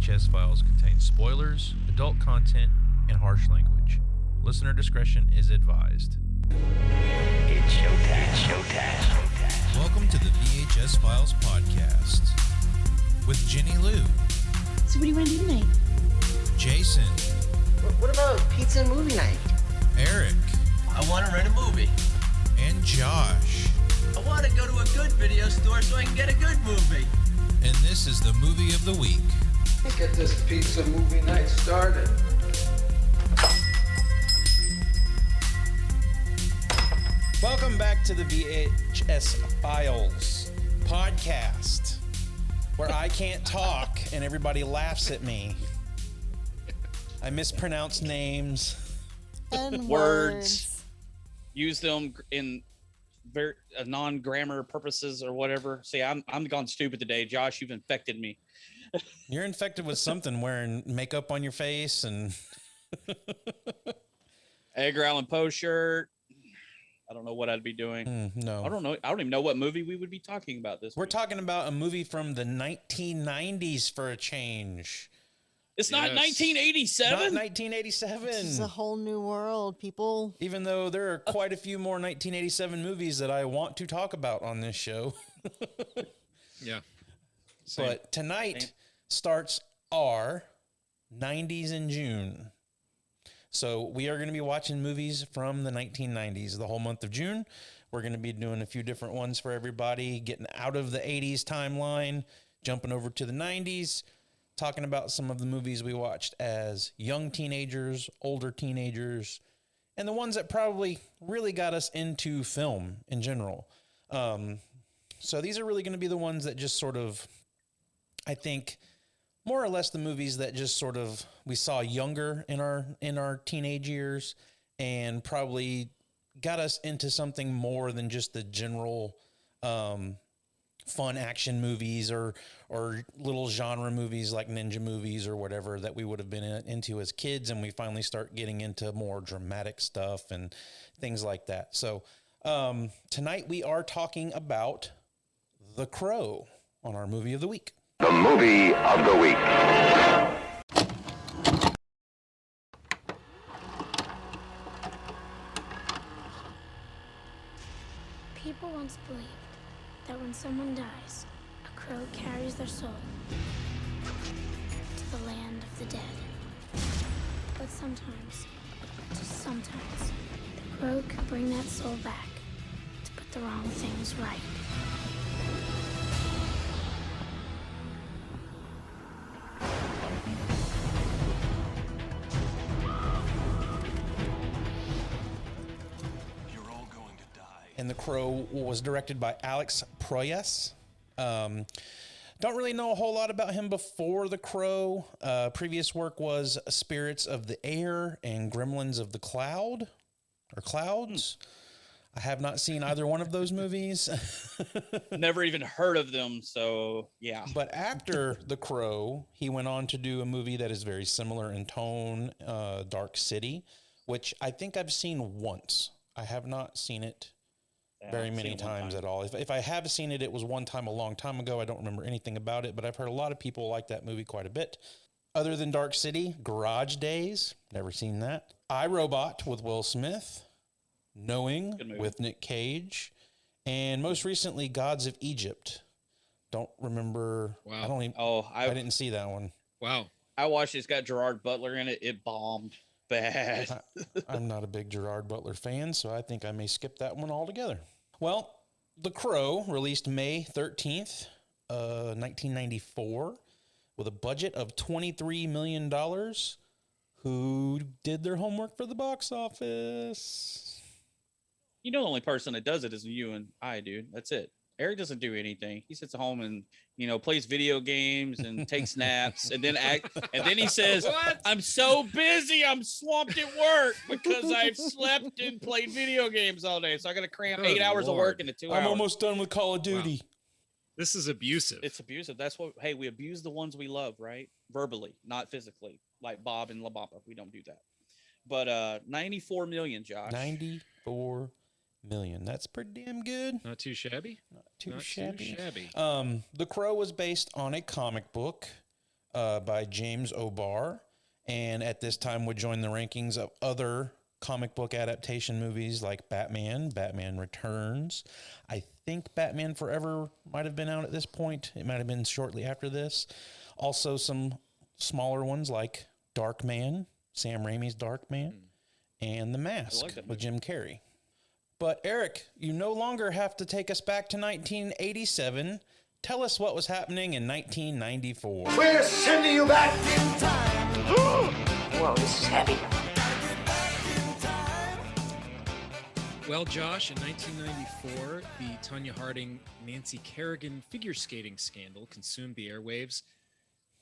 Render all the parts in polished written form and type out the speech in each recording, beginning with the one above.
VHS Files contains spoilers, adult content, and harsh language. Listener discretion is advised. It's showtime. It's showtime. Welcome to the VHS Files Podcast with Jenny Lou, So what do you want to do tonight? Jason, What about pizza and movie night? Eric, I want to rent a movie. and Josh. I want to go to a good video store so I can get a good movie. And this is the movie of the week. Let's get this pizza movie night started. Welcome back to the VHS Files Podcast, where I can't talk and everybody laughs at me. I mispronounce names. And words. Use them in very non-grammar purposes or whatever. See, I'm gone stupid today. Josh, you've infected me. You're infected with something, wearing makeup on your face and Edgar Allan Poe shirt. I don't know what I'd be doing. no. I don't know. I don't even know what movie we would be talking about this We're week. talking about a movie from the 1990s for a change. It's not 1987. Not 1987. This is a whole new world, people. Even though there are quite a few more 1987 movies that I want to talk about on this show. Yeah. But tonight starts our 90s in June. So we are going to be watching movies from the 1990s the whole month of June. We're going to be doing a few different ones for everybody, getting out of the 80s timeline, jumping over to the 90s, talking about some of the movies we watched as young teenagers, older teenagers, and the ones that probably really got us into film in general. So these are really going to be the ones that just sort of, I think, more or less the movies that just sort of we saw younger in our teenage years and probably got us into something more than just the general fun action movies or little genre movies like ninja movies or whatever that we would have been into as kids, and we finally start getting into more dramatic stuff and things like that. So tonight we are talking about The Crow on our movie of the week. The movie of the week. People once believed that when someone dies, a crow carries their soul to the land of the dead. But sometimes, just sometimes, the crow can bring that soul back to put the wrong things right. And The Crow was directed by Alex Proyas. Don't really know a whole lot about him before The Crow. Previous work was Spirits of the Air and Gremlins of the Cloud, or Clouds. I have not seen either one of those movies. Never even heard of them, so yeah. But after The Crow, he went on to do a movie that is very similar in tone, Dark City, which I think I've seen once. I have not seen it very many times at all. If I have seen it, it was one time a long time ago. I don't remember anything about it, but I've heard a lot of people like that movie quite a bit. Other than Dark City, Garage Days, never seen that. I, Robot with Will Smith, Knowing with Nick Cage, and most recently Gods of Egypt. Don't remember. Wow. I didn't see that one. Wow. I watched it. It's got Gerard Butler in it. It bombed bad. I'm not a big Gerard Butler fan, so I think I may skip that one altogether. Well, The Crow released May 13th, 1994, with a budget of $23 million. Who did their homework for the box office? You know, the only person that does it is you and I, dude. That's it. Eric doesn't do anything. He sits at home and, plays video games and takes naps and then he says, I'm so busy. I'm swamped at work because I've slept and played video games all day. So I got to cram 8 hours of work into 2 hours. I'm almost done with Call of Duty. Wow. This is abusive. It's abusive. That's what, hey, we abuse the ones we love, right? Verbally, not physically, like Bob and La Bamba. We don't do that. But 94 million, Josh. 94 million. That's pretty damn good. Not too shabby. Not too shabby. Too shabby. The Crow was based on a comic book by James O'Barr, and at this time would join the rankings of other comic book adaptation movies like Batman, Batman Returns. I think Batman Forever might have been out at this point. It might have been shortly after this. Also some smaller ones like Darkman, Sam Raimi's Darkman, and The Mask with Jim Carrey. But Eric, you no longer have to take us back to 1987. Tell us what was happening in 1994. We're sending you back in time. Whoa, this is heavy. Well, Josh, in 1994, the Tonya Harding-Nancy Kerrigan figure skating scandal consumed the airwaves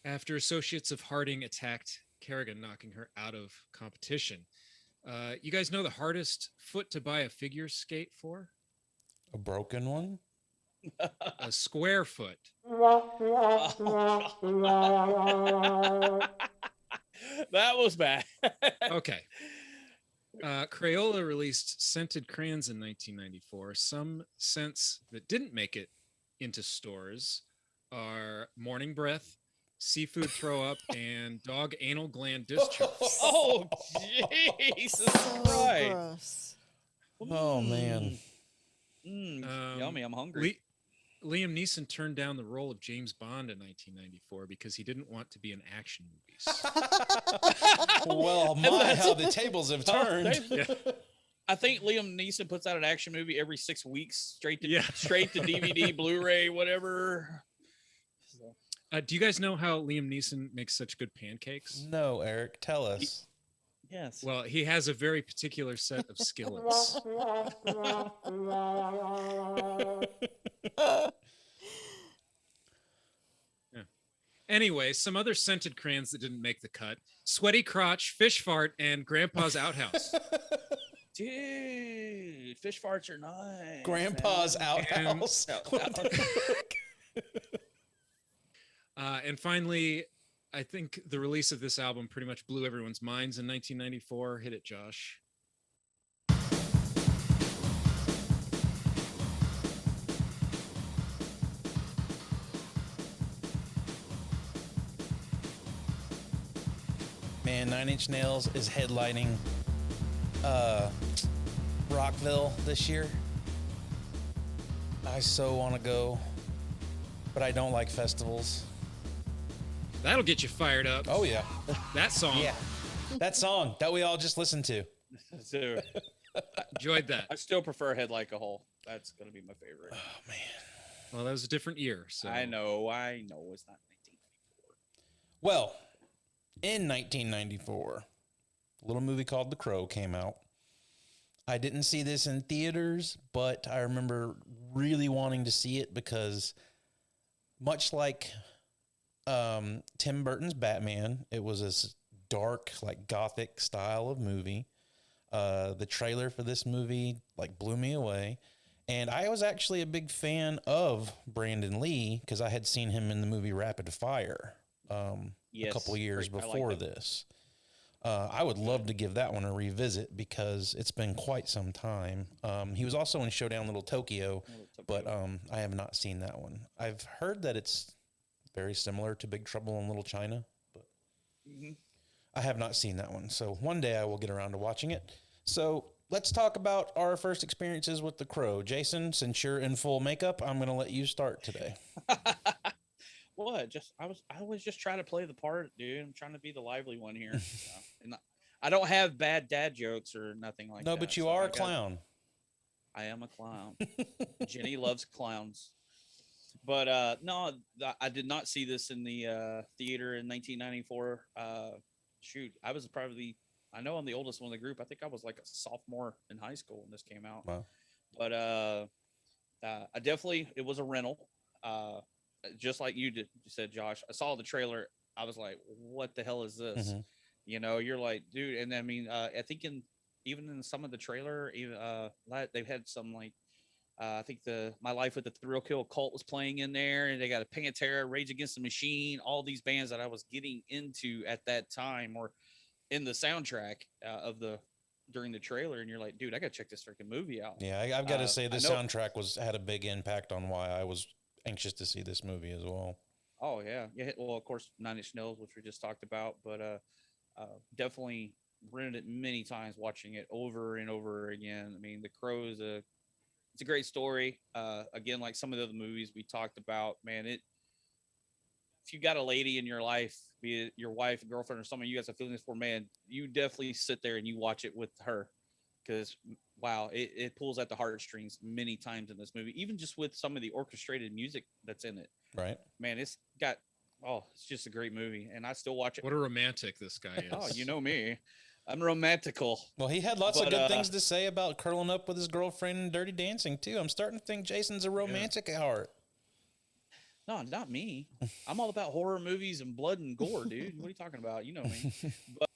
after associates of Harding attacked Kerrigan, knocking her out of competition. You guys know the hardest foot to buy a figure skate for? A broken one? A square foot. That was bad. Okay. Crayola released scented crayons in 1994. Some scents that didn't make it into stores are morning breath, seafood throw up, and dog anal gland discharge. Oh, Jesus Christ. Gross. Oh, man. Yummy. I'm hungry. Liam Neeson turned down the role of James Bond in 1994 because he didn't want to be in action movies. Well, my, how the tables have turned. Yeah. I think Liam Neeson puts out an action movie every 6 weeks, straight to DVD, Blu-ray, whatever. Do you guys know how Liam Neeson makes such good pancakes? No, Eric, tell us. Yes. Well, he has a very particular set of skillets. Yeah. Anyway, some other scented crayons that didn't make the cut: Sweaty Crotch, Fish Fart, and Grandpa's Outhouse. Dude, fish farts are nice. Grandpa's man. Outhouse. And finally, I think the release of this album pretty much blew everyone's minds in 1994. Hit it, Josh. Man, Nine Inch Nails is headlining Rockville this year. I so want to go, but I don't like festivals. That'll get you fired up. Oh, yeah. That song. Yeah. That song that we all just listened to. So, Enjoyed that. I still prefer Head Like a Hole. That's going to be my favorite. Oh, man. Well, that was a different year. So I know. It's not 1994. Well, in 1994, a little movie called The Crow came out. I didn't see this in theaters, but I remember really wanting to see it because much like Tim Burton's Batman, it was this dark, like gothic style of movie. The trailer for this movie like blew me away. And I was actually a big fan of Brandon Lee because I had seen him in the movie Rapid Fire a couple years before this. I would love to give that one a revisit because it's been quite some time. He was also in Showdown Little Tokyo, but I have not seen that one. I've heard that it's very similar to Big Trouble in Little China, but I have not seen that one. So one day I will get around to watching it. So let's talk about our first experiences with The Crow. Jason, since you're in full makeup, I'm going to let you start today. What? I was just trying to play the part, dude. I'm trying to be the lively one here. And I don't have bad dad jokes or nothing like that. No, but you are a clown. I am a clown. Jenny loves clowns. But no, I did not see this in the theater in 1994. Shoot, I was probably, I know I'm the oldest one in the group. I think I was like a sophomore in high school when this came out. Wow. But I definitely, it was a rental. Just like you said, Josh, I saw the trailer. I was like, what the hell is this? Mm-hmm. You know, you're like, dude. And I mean, I think even in some of the trailer, they've had some like, I think My Life with the Thrill Kill Cult was playing in there, and they got a Pantera, Rage Against the Machine, all these bands that I was getting into at that time or in the soundtrack during the trailer. And you're like, dude, I got to check this freaking movie out. Yeah, I've got to say the soundtrack had a big impact on why I was anxious to see this movie as well. Oh yeah, yeah. Well, of course, Nine Inch Nails, which we just talked about, but definitely rented it many times, watching it over and over again. I mean, The Crow is it's a great story. Again, like some of the other movies we talked about, man, if you got a lady in your life, be it your wife, girlfriend, or someone you guys have feelings for, man, you definitely sit there and you watch it with her, because wow, it pulls at the heartstrings many times in this movie, even just with some of the orchestrated music that's in it. Right. Man, it's just a great movie, and I still watch it. What a romantic this guy is. Oh, you know me. I'm romantical. Well, he had lots of good things to say about curling up with his girlfriend and Dirty Dancing, too. I'm starting to think Jason's a romantic at heart. No, not me. I'm all about horror movies and blood and gore, dude. What are you talking about? You know me. But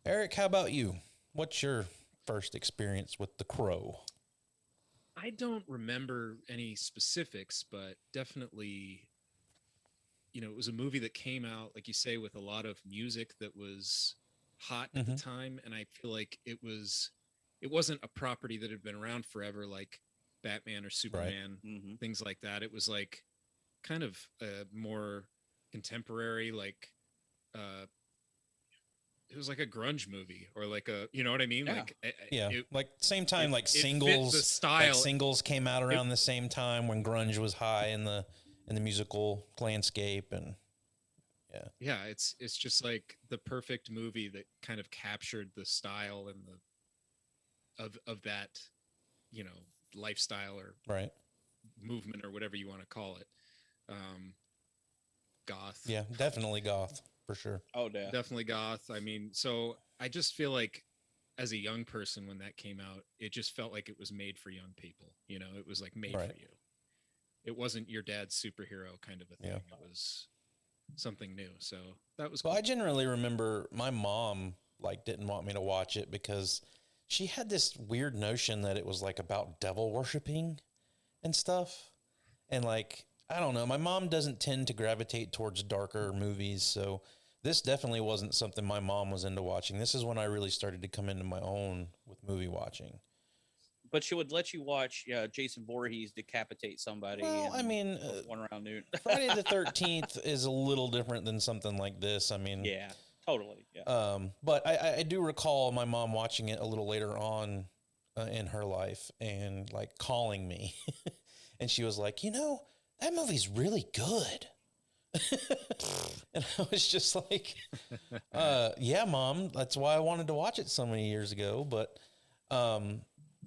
Eric, how about you? What's your first experience with The Crow? I don't remember any specifics, but definitely, it was a movie that came out, like you say, with a lot of music that was hot at the time. And I feel like it wasn't a property that had been around forever, like Batman or Superman, things like that. It was like kind of a more contemporary, like, it was like a grunge movie, or like a, you know what I mean? Yeah. Like, like same time, like fit singles, the style. like singles came out around the same time when grunge was high in the musical landscape. And yeah, it's just like the perfect movie that kind of captured the style and of that, lifestyle or movement or whatever you want to call it. Goth. Yeah, definitely goth for sure. Oh, yeah. Definitely goth. I mean, so I just feel like as a young person, when that came out, it just felt like it was made for young people. It was like made for you. It wasn't your dad's superhero kind of a thing. It was something new. So that was cool. Well, I generally remember my mom didn't want me to watch it because she had this weird notion that it was like about devil worshiping and stuff. And I don't know, my mom doesn't tend to gravitate towards darker movies. So this definitely wasn't something my mom was into watching. This is when I really started to come into my own with movie watching. But she would let you watch Jason Voorhees decapitate somebody. Well, I mean, one around noon. Friday the 13th is a little different than something like this. I mean, yeah, totally. Yeah. But I do recall my mom watching it a little later on in her life and calling me, and she was like, that movie's really good. And I was just like, yeah, Mom, that's why I wanted to watch it so many years ago. But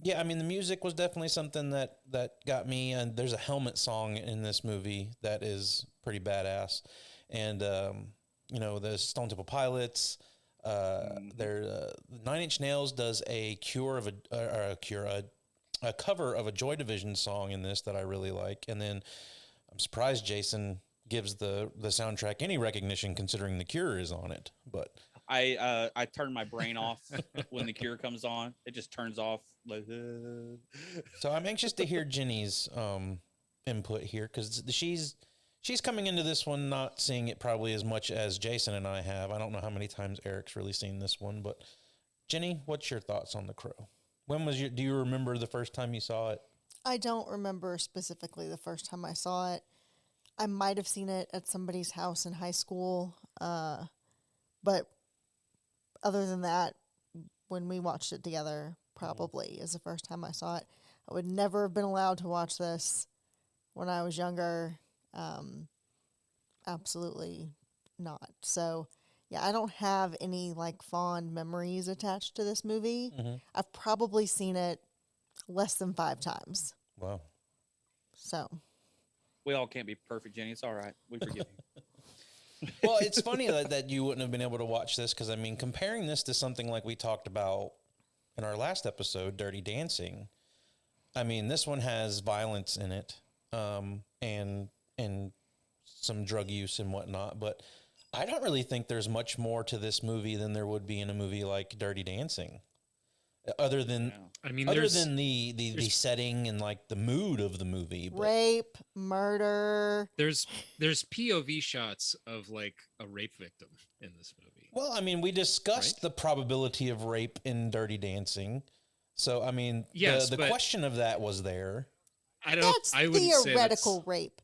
yeah, I mean, the music was definitely something that got me. And there's a Helmet song in this movie that is pretty badass. And, the Stone Temple Pilots, Nine Inch Nails does a cover of a Joy Division song in this that I really like. And then I'm surprised Jason gives the soundtrack any recognition considering The Cure is on it. But I turn my brain off when The Cure comes on. It just turns off. So I'm anxious to hear Jenny's input here, because she's coming into this one not seeing it probably as much as Jason and I have. I don't know how many times Eric's really seen this one, but Jenny, what's your thoughts on The Crow? Do you remember the first time you saw it? I don't remember specifically the first time I saw it. I might have seen it at somebody's house in high school. But other than that, when we watched it together, probably is the first time I saw it. I would never have been allowed to watch this when I was younger. Absolutely not. So, yeah, I don't have any fond memories attached to this movie. I've probably seen it less than 5 times. Wow. So. We all can't be perfect, Jenny. It's all right. We forgive you. Well, it's funny that you wouldn't have been able to watch this, because, I mean, comparing this to something like we talked about in our last episode, Dirty Dancing, I mean, this one has violence in it, and some drug use and whatnot, but I don't really think there's much more to this movie than there would be in a movie like Dirty Dancing. Other than the setting and the mood of the movie, but rape, murder. There's POV shots of a rape victim in this movie. Well, I mean, we discussed the probability of rape in Dirty Dancing, so I mean, yes, the question of that was there. That's theoretical rape.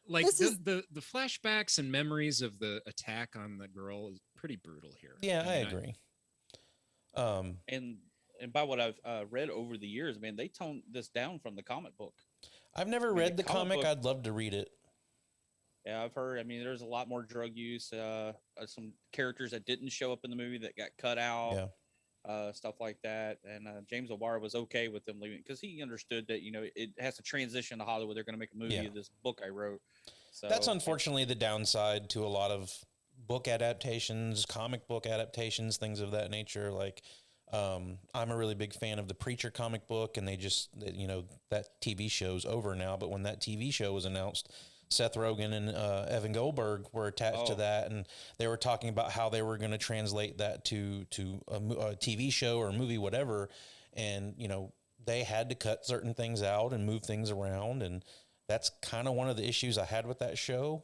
like the flashbacks and memories of the attack on the girl is pretty brutal here. Yeah, I agree. And by what I've read over the years, man, they toned this down from the comic book. I've never read the comic. I'd love to read it. Yeah, I've heard. I mean, there's a lot more drug use. Some characters that didn't show up in the movie that got cut out. Yeah. Stuff like that. And James O'Barr was okay with them leaving because he understood that, you know, it has to transition to Hollywood. They're going to make a movie of this book I wrote. So that's unfortunately the downside to a lot of book adaptations, comic book adaptations, things of that nature. Like, I'm a really big fan of the Preacher comic book, and they just, you know, that TV show's over now. But when that TV show was announced, Seth Rogen and Evan Goldberg were attached to that, and they were talking about how they were going to translate that to a TV show or a movie, whatever. And, you know, they had to cut certain things out and move things around, and that's kind of one of the issues I had with that show.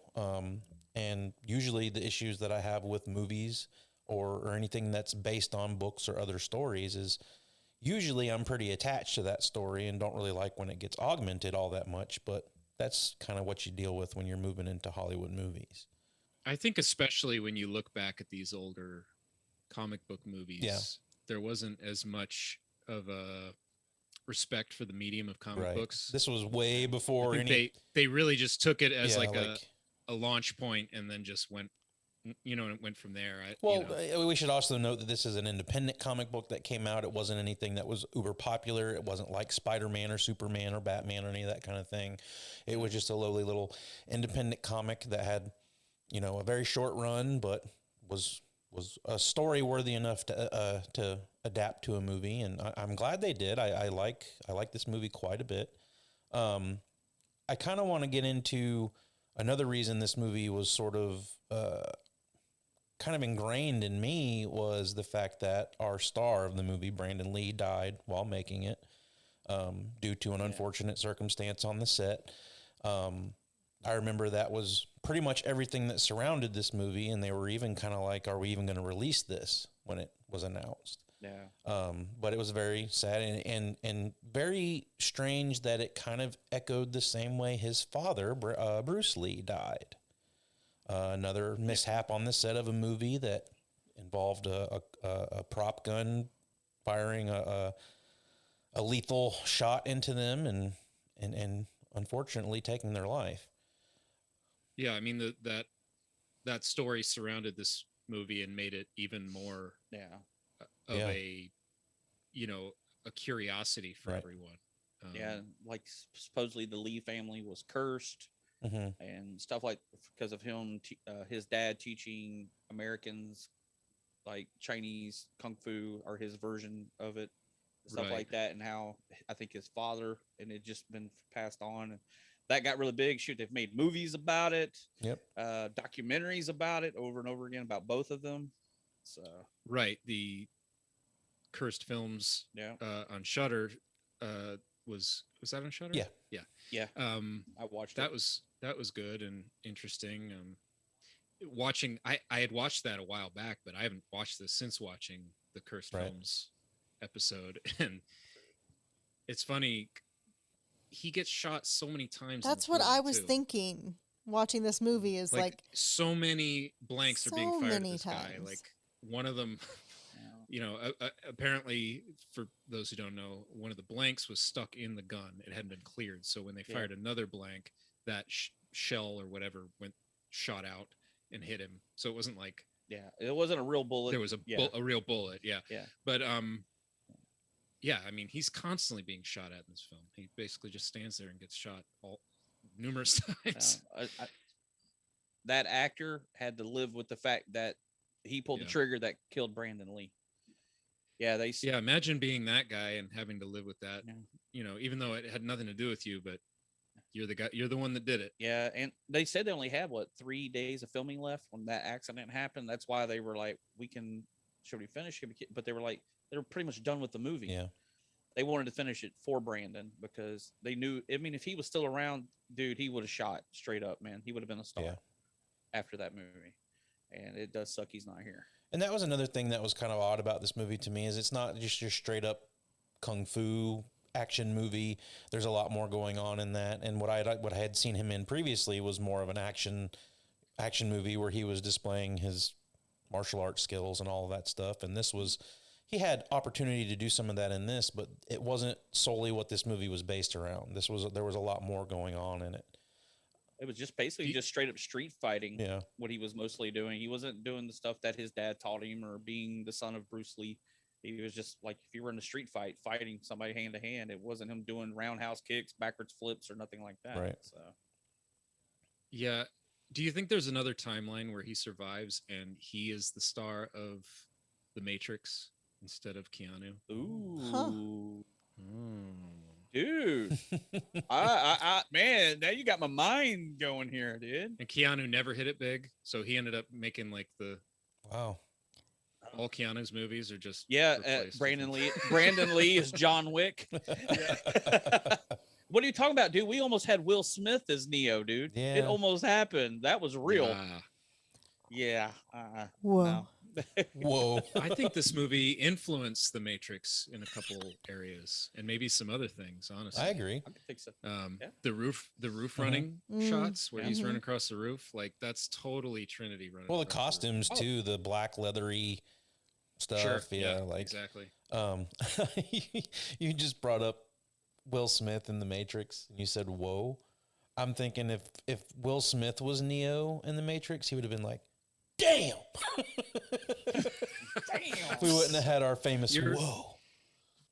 And usually the issues that I have with movies or anything that's based on books or other stories is usually I'm pretty attached to that story and don't really like when it gets augmented all that much, but that's kind of what you deal with when you're moving into Hollywood movies. I think especially when you look back at these older comic book movies, there wasn't as much of a respect for the medium of comic books. This was way before they really just took it as like a launch point and then just went, you know, and it went from there. We should also note that this is an independent comic book that came out. It wasn't anything that was uber popular. It wasn't like Spider-Man or Superman or Batman or any of that kind of thing. It was just a lowly little independent comic that had, you know, a very short run, but was a story worthy enough to adapt to a movie. And I'm glad they did. I like this movie quite a bit. I kind of want to get into another reason this movie was sort of kind of ingrained in me was the fact that our star of the movie, Brandon Lee, died while making it due to an unfortunate circumstance on the set. I remember that was pretty much everything that surrounded this movie, and they were even kind of like, are we even going to release this when it was announced? Yeah. But it was very sad and very strange that it kind of echoed the same way his father, Bruce Lee, died. Another mishap on the set of a movie that involved a prop gun firing a lethal shot into them and unfortunately taking their life. Yeah, I mean that story surrounded this movie and made it even more a, you know, a curiosity for everyone. Like supposedly the Lee family was cursed. Mm-hmm. And stuff like because of him, his dad teaching Americans like Chinese kung fu or his version of it, stuff like that, and how I think his father and it just been passed on. And that got really big. Shoot, they've made movies about it, documentaries about it over and over again about both of them. So the Cursed Films on Shudder was that on Shudder? Yeah. I watched that. That was good and interesting. Watching, I had watched that a while back, but I haven't watched this since watching the Cursed Films episode. And it's funny, he gets shot so many times. That's what I was thinking watching this movie is like so many blanks are being fired at this guy. Like one of them, you know, apparently for those who don't know, one of the blanks was stuck in the gun. It hadn't been cleared. So when they fired another blank, that shell or whatever shot out and hit him. So it wasn't like, it wasn't a real bullet. There was a real bullet. Yeah. But, I mean, he's constantly being shot at in this film. He basically just stands there and gets shot numerous times. That actor had to live with the fact that he pulled the trigger that killed Brandon Lee. Imagine being that guy and having to live with that, you know, even though it had nothing to do with you, but you're the guy, you're the one that did it. Yeah. And they said they only had 3 days of filming left when that accident happened. That's why they were like, should we finish it? But they were pretty much done with the movie. Yeah. They wanted to finish it for Brandon because they knew, I mean, if he was still around, dude, he would have shot straight up, man. He would have been a star after that movie. And it does suck he's not here. And that was another thing that was kind of odd about this movie to me is it's not just your straight up kung fu action movie. There's a lot more going on in that. And what I had seen him in previously was more of an action movie where he was displaying his martial arts skills and all of that stuff. And he had opportunity to do some of that in this, but it wasn't solely what this movie was based around. There was a lot more going on in it. It was just basically just straight up street fighting. Yeah. What he was mostly doing. He wasn't doing the stuff that his dad taught him or being the son of Bruce Lee. He was just like, if you were in a street fight fighting somebody hand to hand, it wasn't him doing roundhouse kicks, backwards flips, or nothing like that. Right. So, Yeah. Do you think there's another timeline where he survives and he is the star of The Matrix instead of Keanu? ooh. Dude, I man, now you got my mind going here, dude. And Keanu never hit it big, so he ended up making like Wow. all Keanu's movies are just replaced. Brandon Lee is John Wick. What are you talking about, dude? We almost had Will Smith as Neo, dude. Yeah. It almost happened. That was real. Yeah. Whoa. No. Whoa. I think this movie influenced The Matrix in a couple areas and maybe some other things, honestly. I agree. I think so. The roof running shots where he's running across the roof, like that's totally Trinity running. Well, the across the costumes too, the black leathery stuff. Sure. Yeah, like exactly. You just brought up Will Smith in The Matrix and you said, whoa. I'm thinking if Will Smith was Neo in The Matrix, he would have been like, damn. Damn. We wouldn't have had our famous whoa.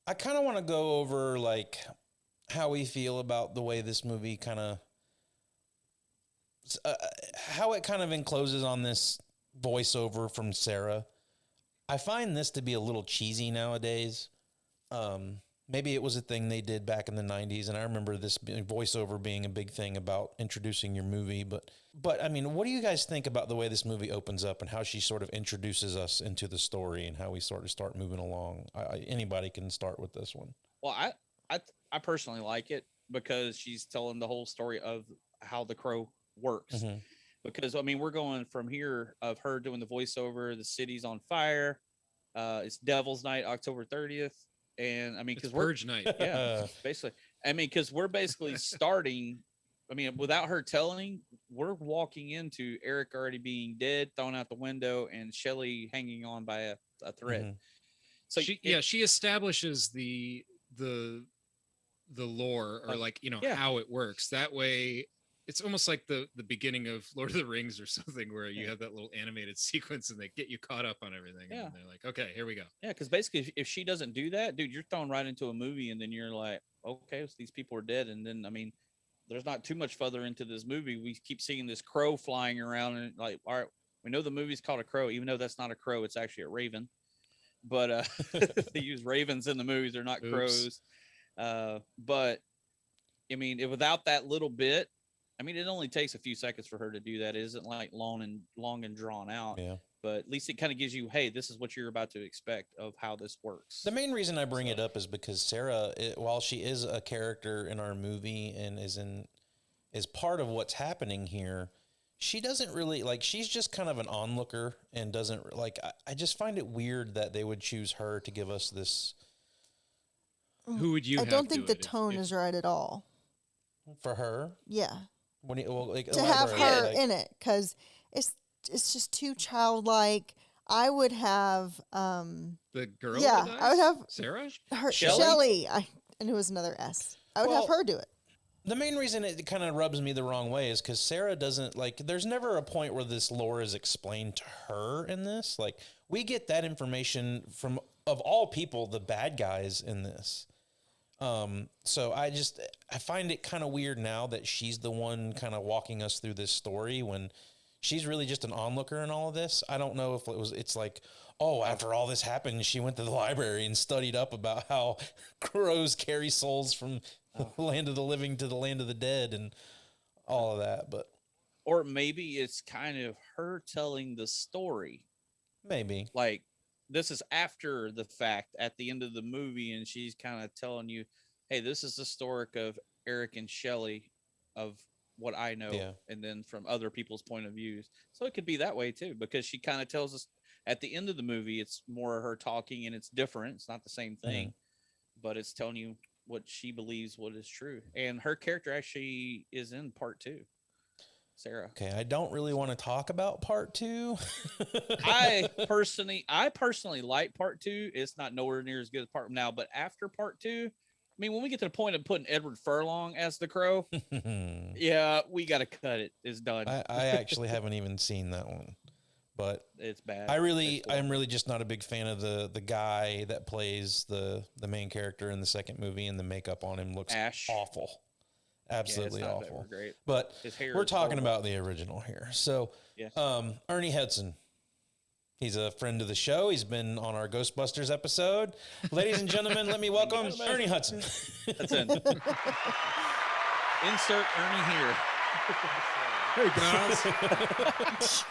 I kind of want to go over like how we feel about the way this movie kind of how it kind of encloses on this voiceover from Sarah. I find this to be a little cheesy nowadays. Maybe it was a thing they did back in the 90s, and I remember this voiceover being a big thing about introducing your movie. But I mean, what do you guys think about the way this movie opens up and how she sort of introduces us into the story and how we sort of start moving along? Anybody can start with this one. Well, I personally like it because she's telling the whole story of how the crow works. Mm-hmm. Because, I mean, we're going from here of her doing the voiceover, the city's on fire. It's Devil's Night, October 30th. And I mean, because we're Purge night. Yeah, basically. I mean, because we're basically starting. I mean, without her telling, we're walking into Eric already being dead, thrown out the window, and Shelley hanging on by a thread. Mm-hmm. So she establishes the lore or how it works. That way, it's almost like the beginning of Lord of the Rings or something, where you have that little animated sequence and they get you caught up on everything. Yeah. And they're like, okay, here we go. Yeah, because basically, if she doesn't do that, dude, you're thrown right into a movie, and then you're like, okay, so these people are dead. And then, I mean, there's not too much further into this movie. We keep seeing this crow flying around, and like, all right, we know the movie's called a crow, even though that's not a crow, it's actually a raven. But they use ravens in the movies; they're not crows. But I mean, without that little bit. I mean, it only takes a few seconds for her to do that. It isn't like long and drawn out. Yeah. But at least it kind of gives you, hey, this is what you're about to expect of how this works. The main reason I bring it up is because Sarah, while she is a character in our movie and is part of what's happening here, she doesn't really she's just kind of an onlooker and doesn't I just find it weird that they would choose her to give us this. Who would you? I don't think the tone is right at all. For her? Yeah. To have her in it, because it's just too childlike. I would have the girl. Yeah, I would have Sarah. Her Shelley. I knew it was another S. I would have her do it. The main reason it kind of rubs me the wrong way is because Sarah doesn't there's never a point where this lore is explained to her in this. Like, we get that information from, of all people, the bad guys in this. So I find it kind of weird now that she's the one kind of walking us through this story when she's really just an onlooker in all of this. I don't know if it's like, oh, after all this happened, she went to the library and studied up about how crows carry souls from the land of the living to the land of the dead and all of that. But, or maybe it's kind of her telling the story. Maybe like, this is after the fact at the end of the movie, and she's kind of telling you, hey, this is the story of Eric and Shelley of what I know, and then from other people's point of views. So it could be that way too, because she kind of tells us at the end of the movie, it's more her talking and it's different. It's not the same thing, but it's telling you what she believes what is true. And her character actually is in part 2. Sarah. Okay, I don't really want to talk about part 2. I personally like part 2. It's not nowhere near as good as part now, but after part 2, I mean, when we get to the point of putting Edward Furlong as the Crow, yeah, we got to cut it. It's done. I actually haven't even seen that one, but it's bad. I'm really just not a big fan of the guy that plays the main character in the second movie, and the makeup on him looks awful. Absolutely awful. Great. But we're talking about the original here. So, yes. Ernie Hudson. He's a friend of the show. He's been on our Ghostbusters episode. Ladies and gentlemen, let me welcome Ernie Hudson. That's it. Insert Ernie here. Hey, guys.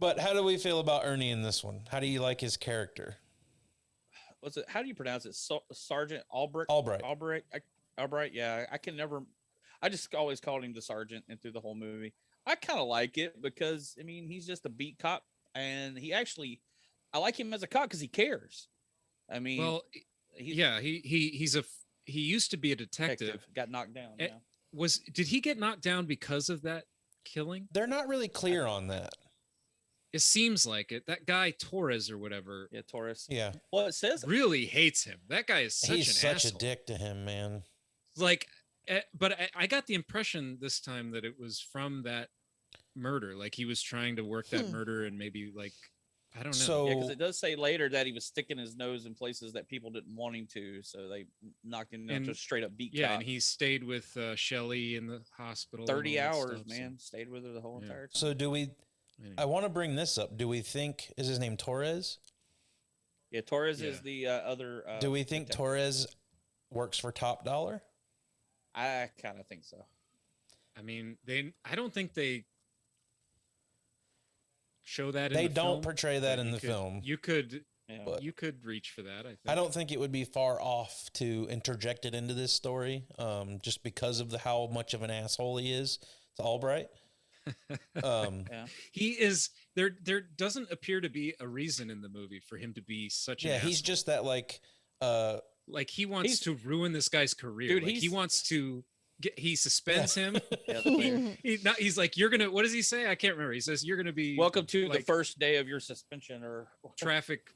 But how do we feel about Ernie in this one? How do you like his character? What's it? How do you pronounce it? Sergeant Albright? Albright. Yeah, I just always called him the sergeant and through the whole movie. I kind of like it because, I mean, he's just a beat cop, and I like him as a cop because he cares. I mean, well, he used to be a detective. Got knocked down. Yeah. Did he get knocked down because of that killing? They're not really clear on that. It seems like it. That guy Torres or whatever. Yeah, Torres. Yeah. Well, it says really hates him. That guy is such He's an such asshole. a dick to him, man. Like, but I got the impression this time that it was from that murder. Like he was trying to work that murder, and maybe like I don't know. So, yeah, because it does say later that he was sticking his nose in places that people didn't want him to, so they knocked him down to a straight up beat. Yeah, cop. and he stayed with Shelley in the hospital. 30 hours, stuff, man. Stayed with her the whole entire time. So I want to bring this up. Do we think, is his name Torres? Yeah, Torres is the other. Do we think Torres works for Top Dollar? I kind of think so. I mean, I don't think they show that in they the don't film, portray that in the film. You could but you could reach for that, I think. I don't think it would be far off to interject it into this story, just because of how much of an asshole he is to Albright. He is there doesn't appear to be a reason in the movie for him to be such an asshole. He's just that like he wants to ruin this guy's career. Dude, like he wants to he suspends him. Yeah, he's like, you're gonna, what does he say? I can't remember. He says you're gonna be welcome to the first day of your suspension or traffic,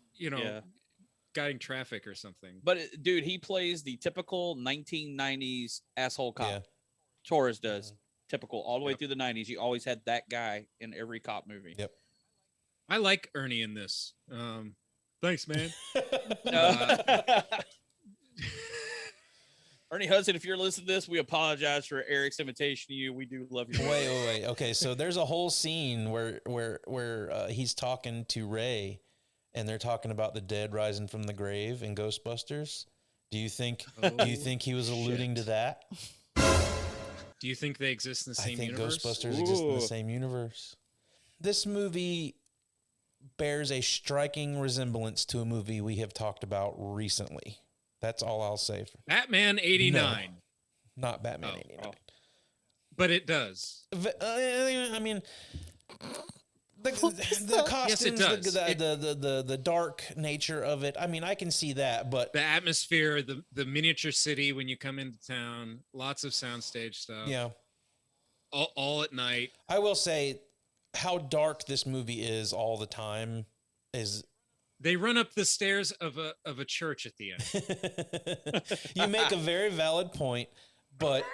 guiding traffic or something. But dude, he plays the typical 1990s asshole cop. Yeah. Torres does. Typical all the way through the 90s. You always had that guy in every cop movie. Yep. I like Ernie in this. Thanks, man. Ernie Hudson, if you're listening to this, we apologize for Eric's invitation to you. We do love you. Wait. Okay, so there's a whole scene where he's talking to Ray, and they're talking about the dead rising from the grave in Ghostbusters. Do you think he was alluding to that? Do you think they exist in the same universe? I think Ghostbusters exist in the same universe. This movie bears a striking resemblance to a movie we have talked about recently. That's all I'll say. Batman 89. No, not Batman 89. But it does. I mean, the costumes, yes, it does. The dark nature of it. I mean, I can see that, but the atmosphere, the miniature city when you come into town, lots of soundstage stuff. Yeah. All at night. I will say how dark this movie is all the time is. They run up the stairs of a church at the end. You make a very valid point, but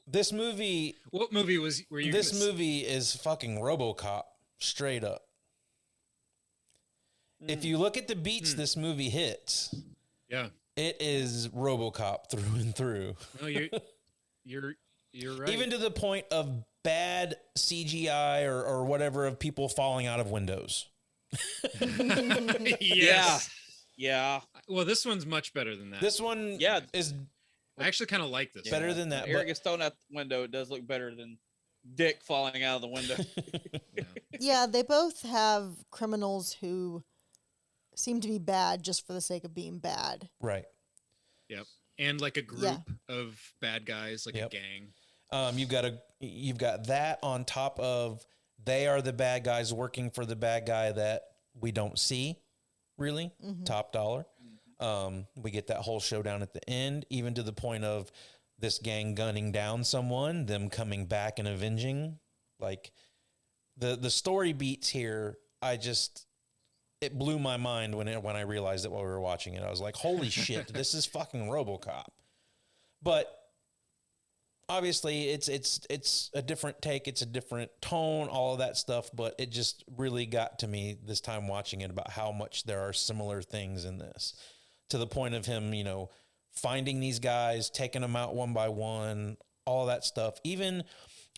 this movie. What movie were you? This movie is fucking RoboCop, straight up. If you look at the beats this movie hits, it is RoboCop through and through. No, you're right. Even to the point of bad CGI or whatever of people falling out of windows. Yes. Yeah. Well, this one's much better than that. This one is. I actually kind of like this. Better than that. Eric gets thrown out the window. It does look better than Dick falling out of the window. Yeah, they both have criminals who seem to be bad just for the sake of being bad. Right. Yep. And like a group of bad guys, like a gang. You've got that on top of they are the bad guys working for the bad guy that we don't see, really, Top Dollar. We get that whole showdown at the end, even to the point of this gang gunning down someone, them coming back and avenging. Like the story beats here, it blew my mind when I realized it while we were watching it. I was like, holy shit, this is fucking RoboCop. But obviously it's a different take, it's a different tone, all of that stuff, but it just really got to me this time watching it about how much there are similar things in this, to the point of him, you know, finding these guys, taking them out one by one, all of that stuff. Even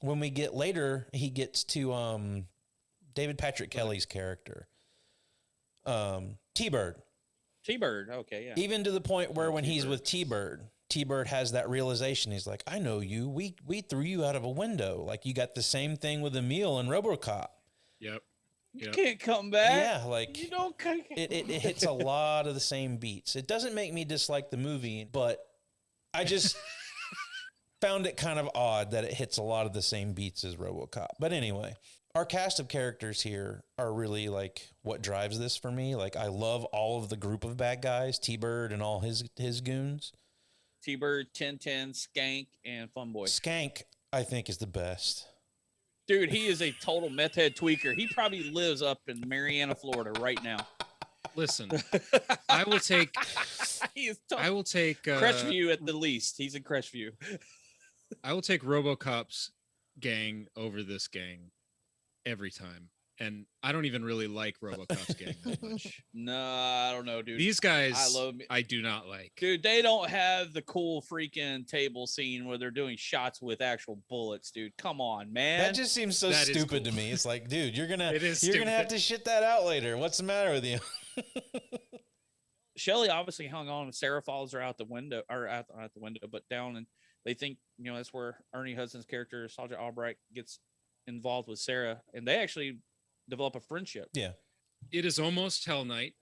when we get later, he gets to David Patrick Kelly's character, T-Bird. T-Bird, okay, yeah. Even to the point where when he's with T-Bird has that realization. He's like, I know you. We threw you out of a window. Like, you got the same thing with Emil and RoboCop. Yep. You can't come back. Yeah, like you don't. It hits a lot of the same beats. It doesn't make me dislike the movie, but I just found it kind of odd that it hits a lot of the same beats as RoboCop. But anyway, our cast of characters here are really like what drives this for me. Like, I love all of the group of bad guys, T-Bird and all his goons. T-Bird, 1010, Skank, and Funboy. Skank, I think, is the best. Dude, he is a total meth head tweaker. He probably lives up in Marianna, Florida right now. Listen, I will take Crestview at the least. He's in Crestview. I will take RoboCop's gang over this gang every time. And I don't even really like RoboCop's gang that much. No, I don't know, dude. These guys, I do not like. Dude, they don't have the cool freaking table scene where they're doing shots with actual bullets, dude. Come on, man. That just seems so stupid to me. It's like, dude, you're gonna have to shit that out later. What's the matter with you? Shelly obviously hung on, and Sarah follows her out the window, or out the window, but down, and they think, you know, that's where Ernie Hudson's character, Sergeant Albright, gets involved with Sarah, and they actually develop a friendship. Yeah. It is almost Hell Night.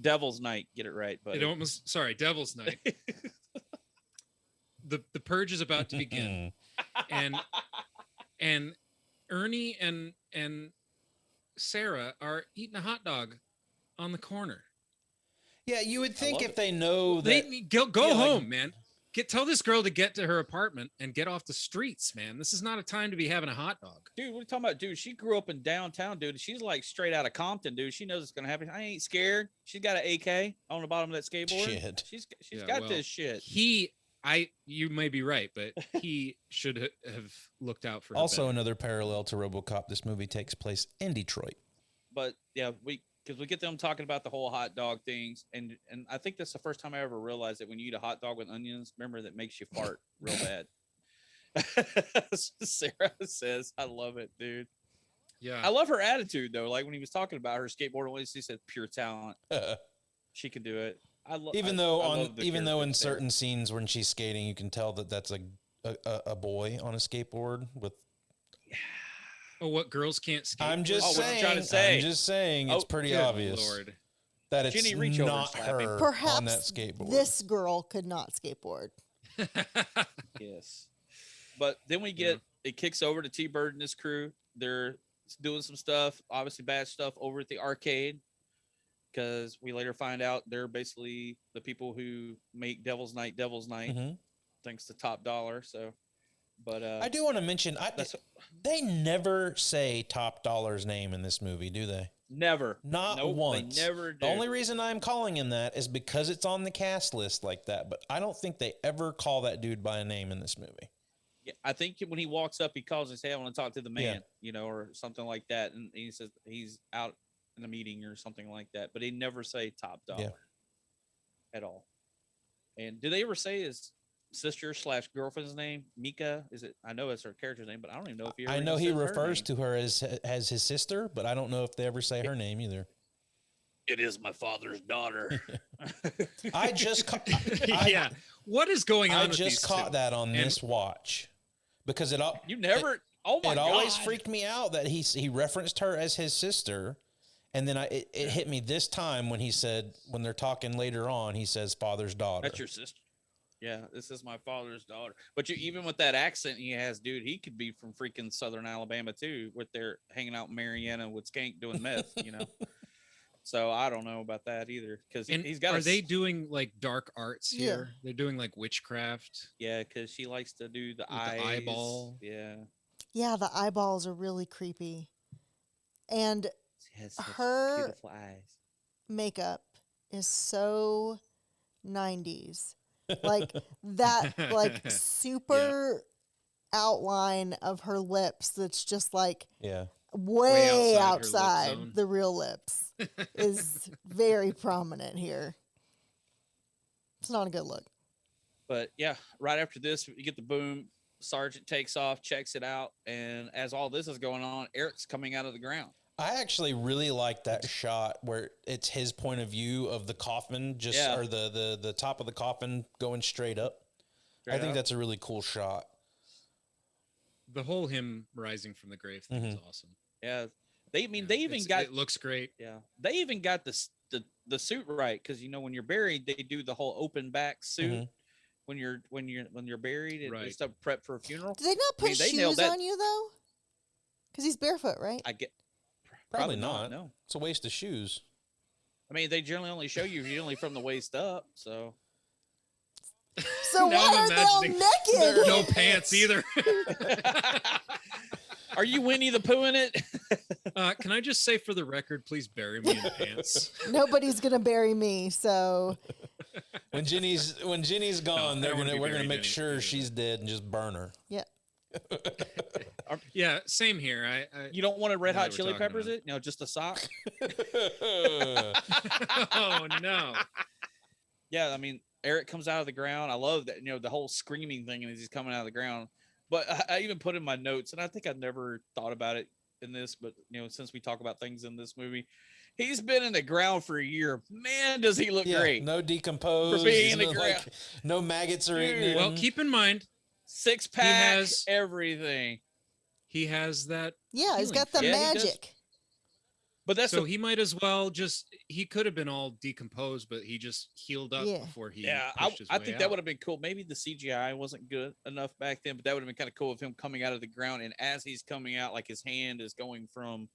Devil's Night, get it right, buddy. Devil's Night. The purge is about to begin. and Ernie and Sarah are eating a hot dog on the corner. Yeah, you would think if they know that they go home, man. Tell this girl to get to her apartment and get off the streets, man. This is not a time to be having a hot dog. Dude, what are you talking about? Dude, she grew up in downtown, dude. She's like straight out of Compton, dude. She knows it's going to happen. I ain't scared. She's got an AK on the bottom of that skateboard. Shit. She's got this shit. You may be right, but he should have looked out for her. Also, another parallel to RoboCop, this movie takes place in Detroit. But yeah, because we get them talking about the whole hot dog things, and I think that's the first time I ever realized that when you eat a hot dog with onions, remember, that makes you fart real bad. Sarah says, I love it, dude. Yeah, I love her attitude though. Like when he was talking about her skateboard, he said pure talent. She can do it. Even though in certain scenes when she's skating, you can tell that that's a boy on a skateboard with. Oh, what girls can't skate? I'm just saying. It's pretty obvious that it's not her Perhaps on that skateboard. This girl could not skateboard. Yes, but then it kicks over to T-Bird and his crew. They're doing some stuff, obviously bad stuff, over at the arcade, because we later find out they're basically the people who make Devil's Night, thanks to Top Dollar. So. But I do want to mention, they never say Top Dollar's name in this movie, do they? Never. Not once. They never do. The only reason I'm calling him that is because it's on the cast list like that, but I don't think they ever call that dude by a name in this movie. Yeah, I think when he walks up, he calls and says, hey, I want to talk to the man, or something like that. And he says he's out in a meeting or something like that, but he never say Top Dollar at all. And do they ever say his sister/girlfriend's name? Mika, is it? I know it's her character's name, but I don't even know if he. I know he refers to her as his sister, but I don't know if they ever say her name either. It is my father's daughter. I just what is going on? I just caught that on this watch because it all you never. Oh my god! It always freaked me out that he referenced her as his sister, and then it hit me this time when he said, when they're talking later on, he says father's daughter. That's your sister. Yeah, this is my father's daughter. But even with that accent he has, dude, he could be from freaking Southern Alabama too, with their hanging out in Marianna with Skank doing meth, So I don't know about that either. Because he's got. Are they doing like dark arts Yeah. here? They're doing like witchcraft. Yeah, because she likes to do the eyes. The eyeball. Yeah. Yeah, the eyeballs are really creepy. And She has such her beautiful eyes. makeup is so 90s. Like that like super outline of her lips that's just like Yeah. way outside her lip outside zone. the real lips is very prominent here. It's not a good look. But yeah, right after this, you get the boom. Sergeant takes off, checks it out, and as all this is going on, Eric's coming out of the ground. I actually really like that shot where it's his point of view of the coffin, or the top of the coffin going straight up. I think that's a really cool shot. The whole him rising from the grave thing is awesome. Yeah, they even got. It looks great. Yeah, they even got the suit right because when you're buried, they do the whole open back suit. When you're buried and Right. stuff prep for a funeral. Do they not put they nailed shoes that. on you though? Because he's barefoot, right? I get Probably not. No, It's a waste of shoes. I mean they generally only show you generally from the waist up. So So Now why I'm are they all imagining naked? No pants either. are you Winnie the Pooh in it? Can I just say for the record, please bury me in pants. Nobody's gonna bury me, so When Jenny's gone, I don't wanna be we're gonna buried make in sure any- she's dead and just burn her. yeah. Yeah, same here. I You don't want to red know hot what we're chili talking peppers about. it? No, just a sock. Oh no. Yeah, I mean, Eric comes out of the ground. I love that, the whole screaming thing as he's coming out of the ground. But I even put in my notes, and I think I've never thought about it in this, but since we talk about things in this movie, he's been in the ground for a year. Man, does he look great. No decomposed. For being in the no, ground. no maggots or Dude. anything. Well, keep in mind, Six pack, has- everything. he has that. Yeah, he's healing got the factor. Yeah, he does. magic. But that's So he might as well he could have been all decomposed, but he just healed up Yeah. before he. yeah, pushed his I way think out. that would have been cool. Maybe the CGI wasn't good enough back then, but that would have been kind of cool of him coming out of the ground, and as he's coming out, like his hand is going from,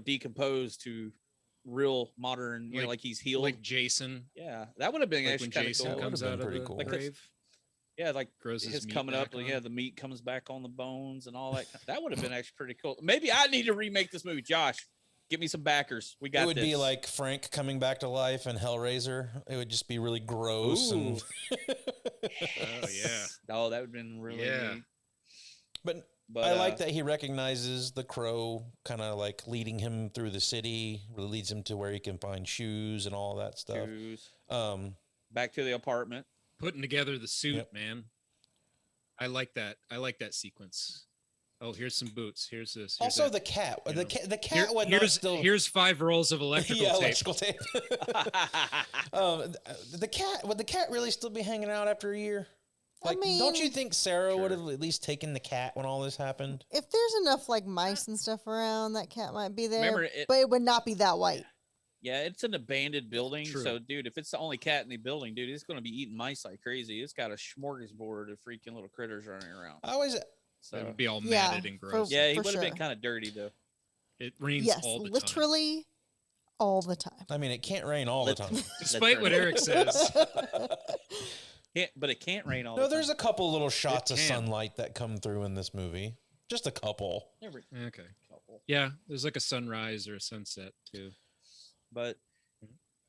decomposed to real modern, like he's healed. like Jason. Yeah, that would have been Like actually when kind of Jason cool. That comes would've out been of pretty the cool. Like grave. Yeah, like Grows his meat coming up, back on. yeah, the meat comes back on the bones and all that. That would have been actually pretty cool. Maybe I need to remake this movie. Josh, give me some backers. We got it would this. be like Frank coming back to life in Hellraiser. It would just be really gross and Oh yeah. Oh, that would have been really Yeah. neat. But But I like that he recognizes the crow, kind of like leading him through the city, really leads him to where he can find shoes and all that stuff. shoes. Back to the apartment. Putting together the suit, Yep. man. I like that. I like that sequence. Oh, here's some boots. Here's this. Here's Also, that. the cat. You The know. cat. The cat Here- would not here's still. here's 5 rolls of electrical yeah, tape. electrical tape. The cat. Would the cat really still be hanging out after a year? Like, don't you think Sarah would have at least taken the cat when all this happened? If there's enough like mice and stuff around, that cat might be there. Remember, but it would not be that white. Yeah, it's an abandoned building. True. So, dude, if it's the only cat in the building, dude, it's going to be eating mice like crazy. It's got a smorgasbord of freaking little critters running around. I always. So, It would be all Yeah, matted and for- gross. yeah, he for would have been sure. kind of dirty, though. It rains Yes, all the time. literally all the time. I mean, it can't rain all the time. Despite what Eric says. But it can't rain all No, the time. there's a couple little shots of can. sunlight that come through in this movie. Just a couple. Okay. Yeah, there's like a sunrise or a sunset too. But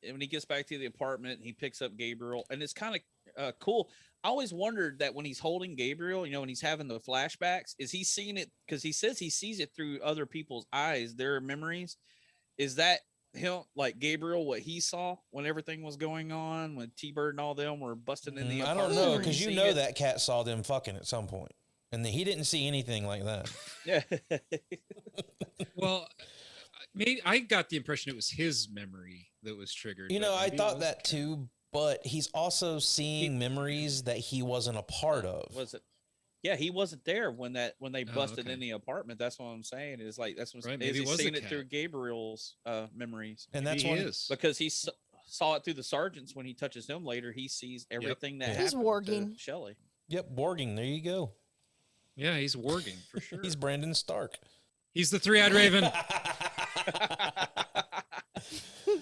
when he gets back to the apartment, he picks up Gabriel, and it's kind of cool. I always wondered that when he's holding Gabriel, when he's having the flashbacks, is he seeing it? Because he says he sees it through other people's eyes, their memories. Is that him, like Gabriel, what he saw when everything was going on, when T-Bird and all them were busting in the I apartment? don't know, Were because you seeing know it? that cat saw them fucking at some point, and he didn't see anything like that. Yeah. Well, maybe I got the impression it was his memory that was triggered. You but know, I maybe it thought wasn't. that too, but he's also seeing memories that he wasn't a part of. Was it? Yeah, he wasn't there when they busted okay. in the apartment. That's what I'm saying. Is like that's what Right, is maybe he it was seeing the it through cat. Gabriel's memories? And that's Maybe he when is. Because he saw it through the sergeants when he touches him later. He sees everything that Yeah. happened He's warging. to Shelley. Yep, Borging. There you go. Yeah, he's warging for sure. He's Brandon Stark. He's the three-eyed raven.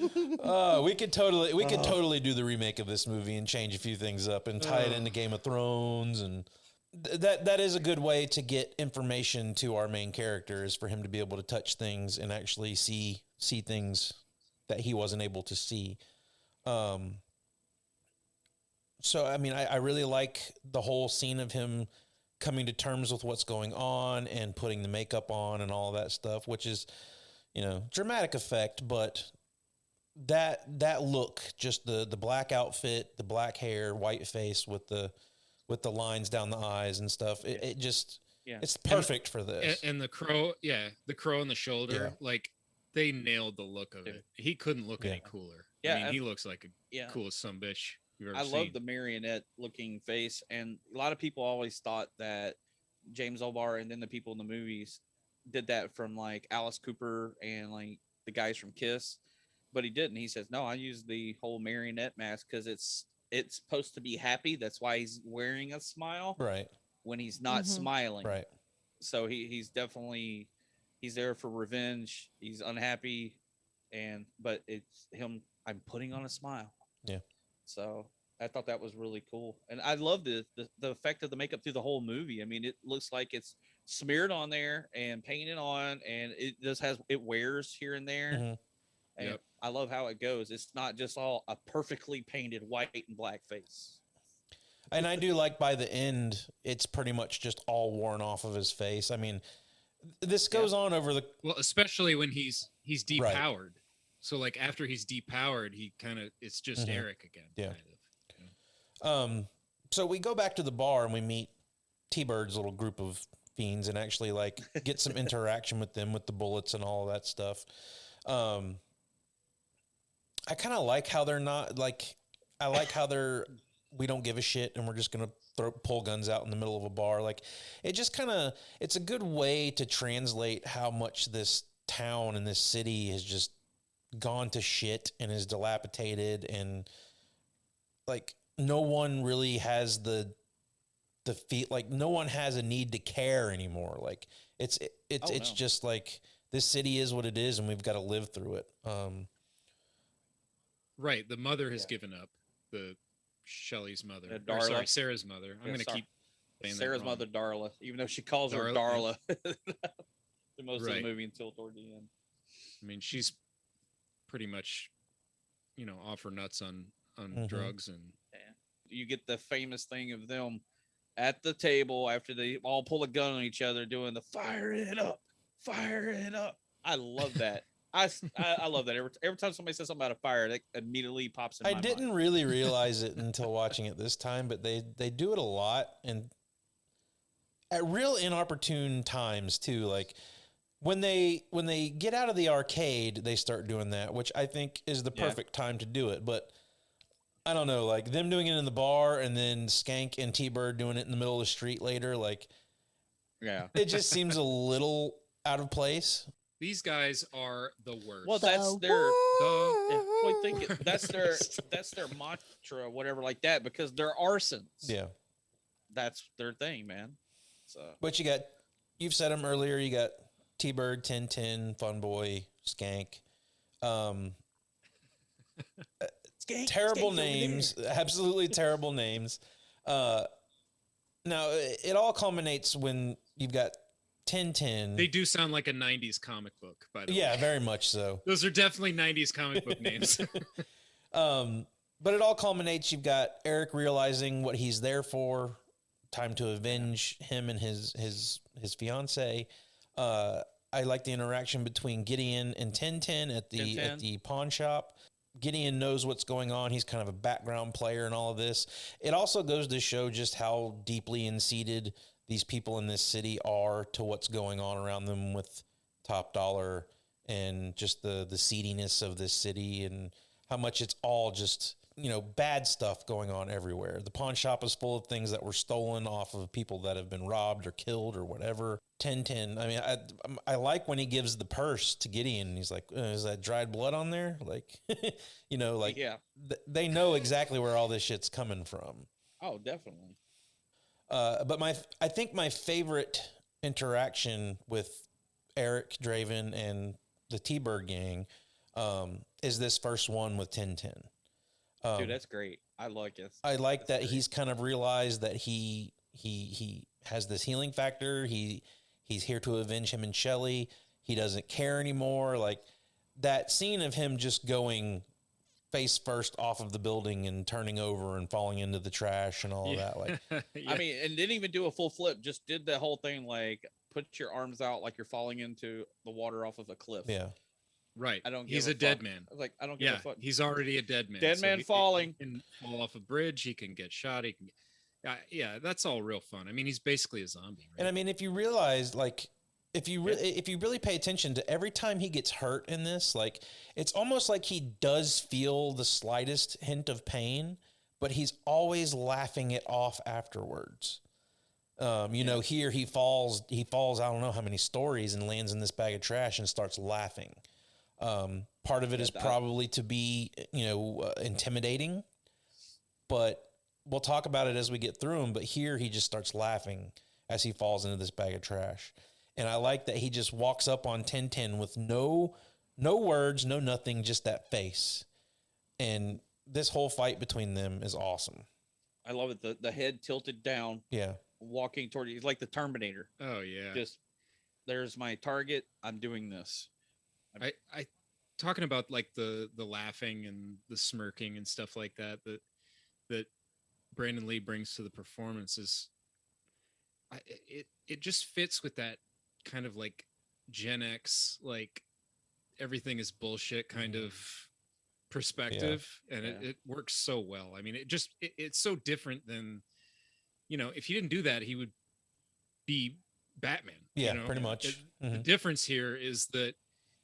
We could totally do the remake of this movie and change a few things up and tie it into Game of Thrones, and that is a good way to get information to our main character, is for him to be able to touch things and actually see things that he wasn't able to see. So I mean, I really like the whole scene of him coming to terms with what's going on and putting the makeup on and all that stuff, which is, dramatic effect, but that look, just the black outfit, the black hair, white face with the lines down the eyes and stuff. It just, it's perfect for this. And the crow, the crow on the shoulder, like they nailed the look of it. He couldn't look any cooler. I mean, he looks like a coolest sumbitch you've ever seen. I love the marionette looking face, and a lot of people always thought that James Olbar and then the people in the movies did that from like Alice Cooper and like the guys from Kiss, but he didn't. He says, no, I use the whole marionette mask because it's supposed to be happy. That's why he's wearing a smile, right, when he's not smiling, right. So he's definitely, he's there for revenge. He's unhappy, but it's him. I'm putting on a smile. Yeah. So I thought that was really cool, and I love the effect of the makeup through the whole movie. I mean, it looks like it's smeared on there and painted on, and it wears here and there. Mm-hmm. And I love how it goes. It's not just all a perfectly painted white and black face. And I do like by the end, it's pretty much just all worn off of his face. I mean, this goes on over the... Well, especially when he's depowered. Right. So like after he's depowered, he kind of, it's just Eric again. Yeah. Kind of. So we go back to the bar and we meet T-Bird's little group of fiends and actually like get some interaction with them, with the bullets and all of that stuff. I kind of like how they're not like, I like how they're, we don't give a shit and we're just going to pull guns out in the middle of a bar. Like it just kind of, it's a good way to translate how much this town and this city has just gone to shit and is dilapidated, and like no one really has the feet, like no one has a need to care anymore. Like it's just like this city is what it is and we've got to live through it. Right. The mother has given up, the Shelley's mother. Sarah's mother. I'm going to keep saying Sarah's mother, Darla, even though she calls her Darla the most of the movie until toward the end. I mean, she's pretty much, off her nuts on drugs, and you get the famous thing of them at the table after they all pull a gun on each other doing the fire it up. I love that. I love that. Every time somebody says something about a fire, that immediately pops in my mind. I didn't really realize it until watching it this time, but they do it a lot, and at real inopportune times too. Like when they get out of the arcade, they start doing that, which I think is the perfect time to do it. But I don't know, like them doing it in the bar and then Skank and T-Bird doing it in the middle of the street later, like, it just seems a little out of place. These guys are the worst. Well, that's that's their mantra, whatever, like that, because they're arsons. Yeah, that's their thing, man. So, but you've said them earlier. You got T-Bird, Tintin, Funboy, Skank. Terrible names, absolutely terrible names. Now it all culminates when you've got Tintin. They do sound like a 90s comic book, by the way. Yeah, very much so. Those are definitely 90s comic book names. But it all culminates. You've got Eric realizing what he's there for, time to avenge him and his fiance. I like the interaction between Gideon and Tintin at the pawn shop. Gideon knows what's going on. He's kind of a background player in all of this. It also goes to show just how deeply inseated these people in this city are to what's going on around them with Top Dollar, and just the seediness of this city, and how much it's all just, bad stuff going on everywhere. The pawn shop is full of things that were stolen off of people that have been robbed or killed or whatever. Tintin, I mean, I like when he gives the purse to Gideon and he's like, is that dried blood on there? Like, they know exactly where all this shit's coming from. Oh, definitely. But I think my favorite interaction with Eric, Draven, and the T-Bird gang is this first one with Tintin. Dude, that's great. I like it. I like that he's kind of realized that he has this healing factor. He's here to avenge him and Shelley. He doesn't care anymore. Like that scene of him just going face first off of the building and turning over and falling into the trash and all of that. Like, I mean, and didn't even do a full flip. Just did the whole thing. Like put your arms out like you're falling into the water off of a cliff. Yeah. Right. I don't. He's give a dead man. I was like, I don't give a fuck. He's already a dead man. Dead man falling. He can fall off a bridge. He can get shot. He can. Yeah, that's all real fun. I mean, he's basically a zombie. Right? And I mean, if you realize, like, if you really pay attention to every time he gets hurt in this, like, it's almost like he does feel the slightest hint of pain, but he's always laughing it off afterwards. You know, here he falls, I don't know how many stories and lands in this bag of trash and starts laughing. Part of it is probably to be, intimidating, but we'll talk about it as we get through him. But here he just starts laughing as he falls into this bag of trash. And I like that he just walks up on Tintin with no words, no nothing, just that face. And this whole fight between them is awesome. I love it. The head tilted down. Yeah. Walking toward you. He's like the Terminator. Oh yeah. Just there's my target. I'm doing this. I talking about like the laughing and the smirking and stuff like that Brandon Lee brings to the performances. It just fits with that kind of like Gen X, like everything is bullshit kind of perspective. Yeah. And it works so well. I mean, it's so different than, if he didn't do that, he would be Batman. Yeah, pretty much. The difference here is that,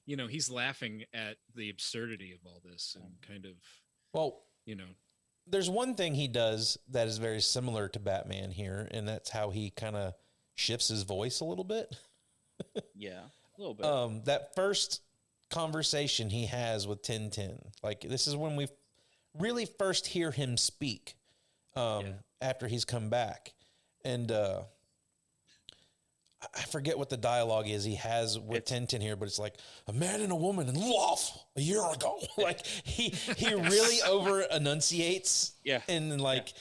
he's laughing at the absurdity of all this and kind of, there's one thing he does that is very similar to Batman here, and that's how he kind of shifts his voice a little bit. Yeah, a little bit. That first conversation he has with Tintin, like this is when we really first hear him speak after he's come back. And I forget what the dialogue is he has with Tintin here, but it's like a man and a woman in love a year ago. Like he really over enunciates. Yeah. And like,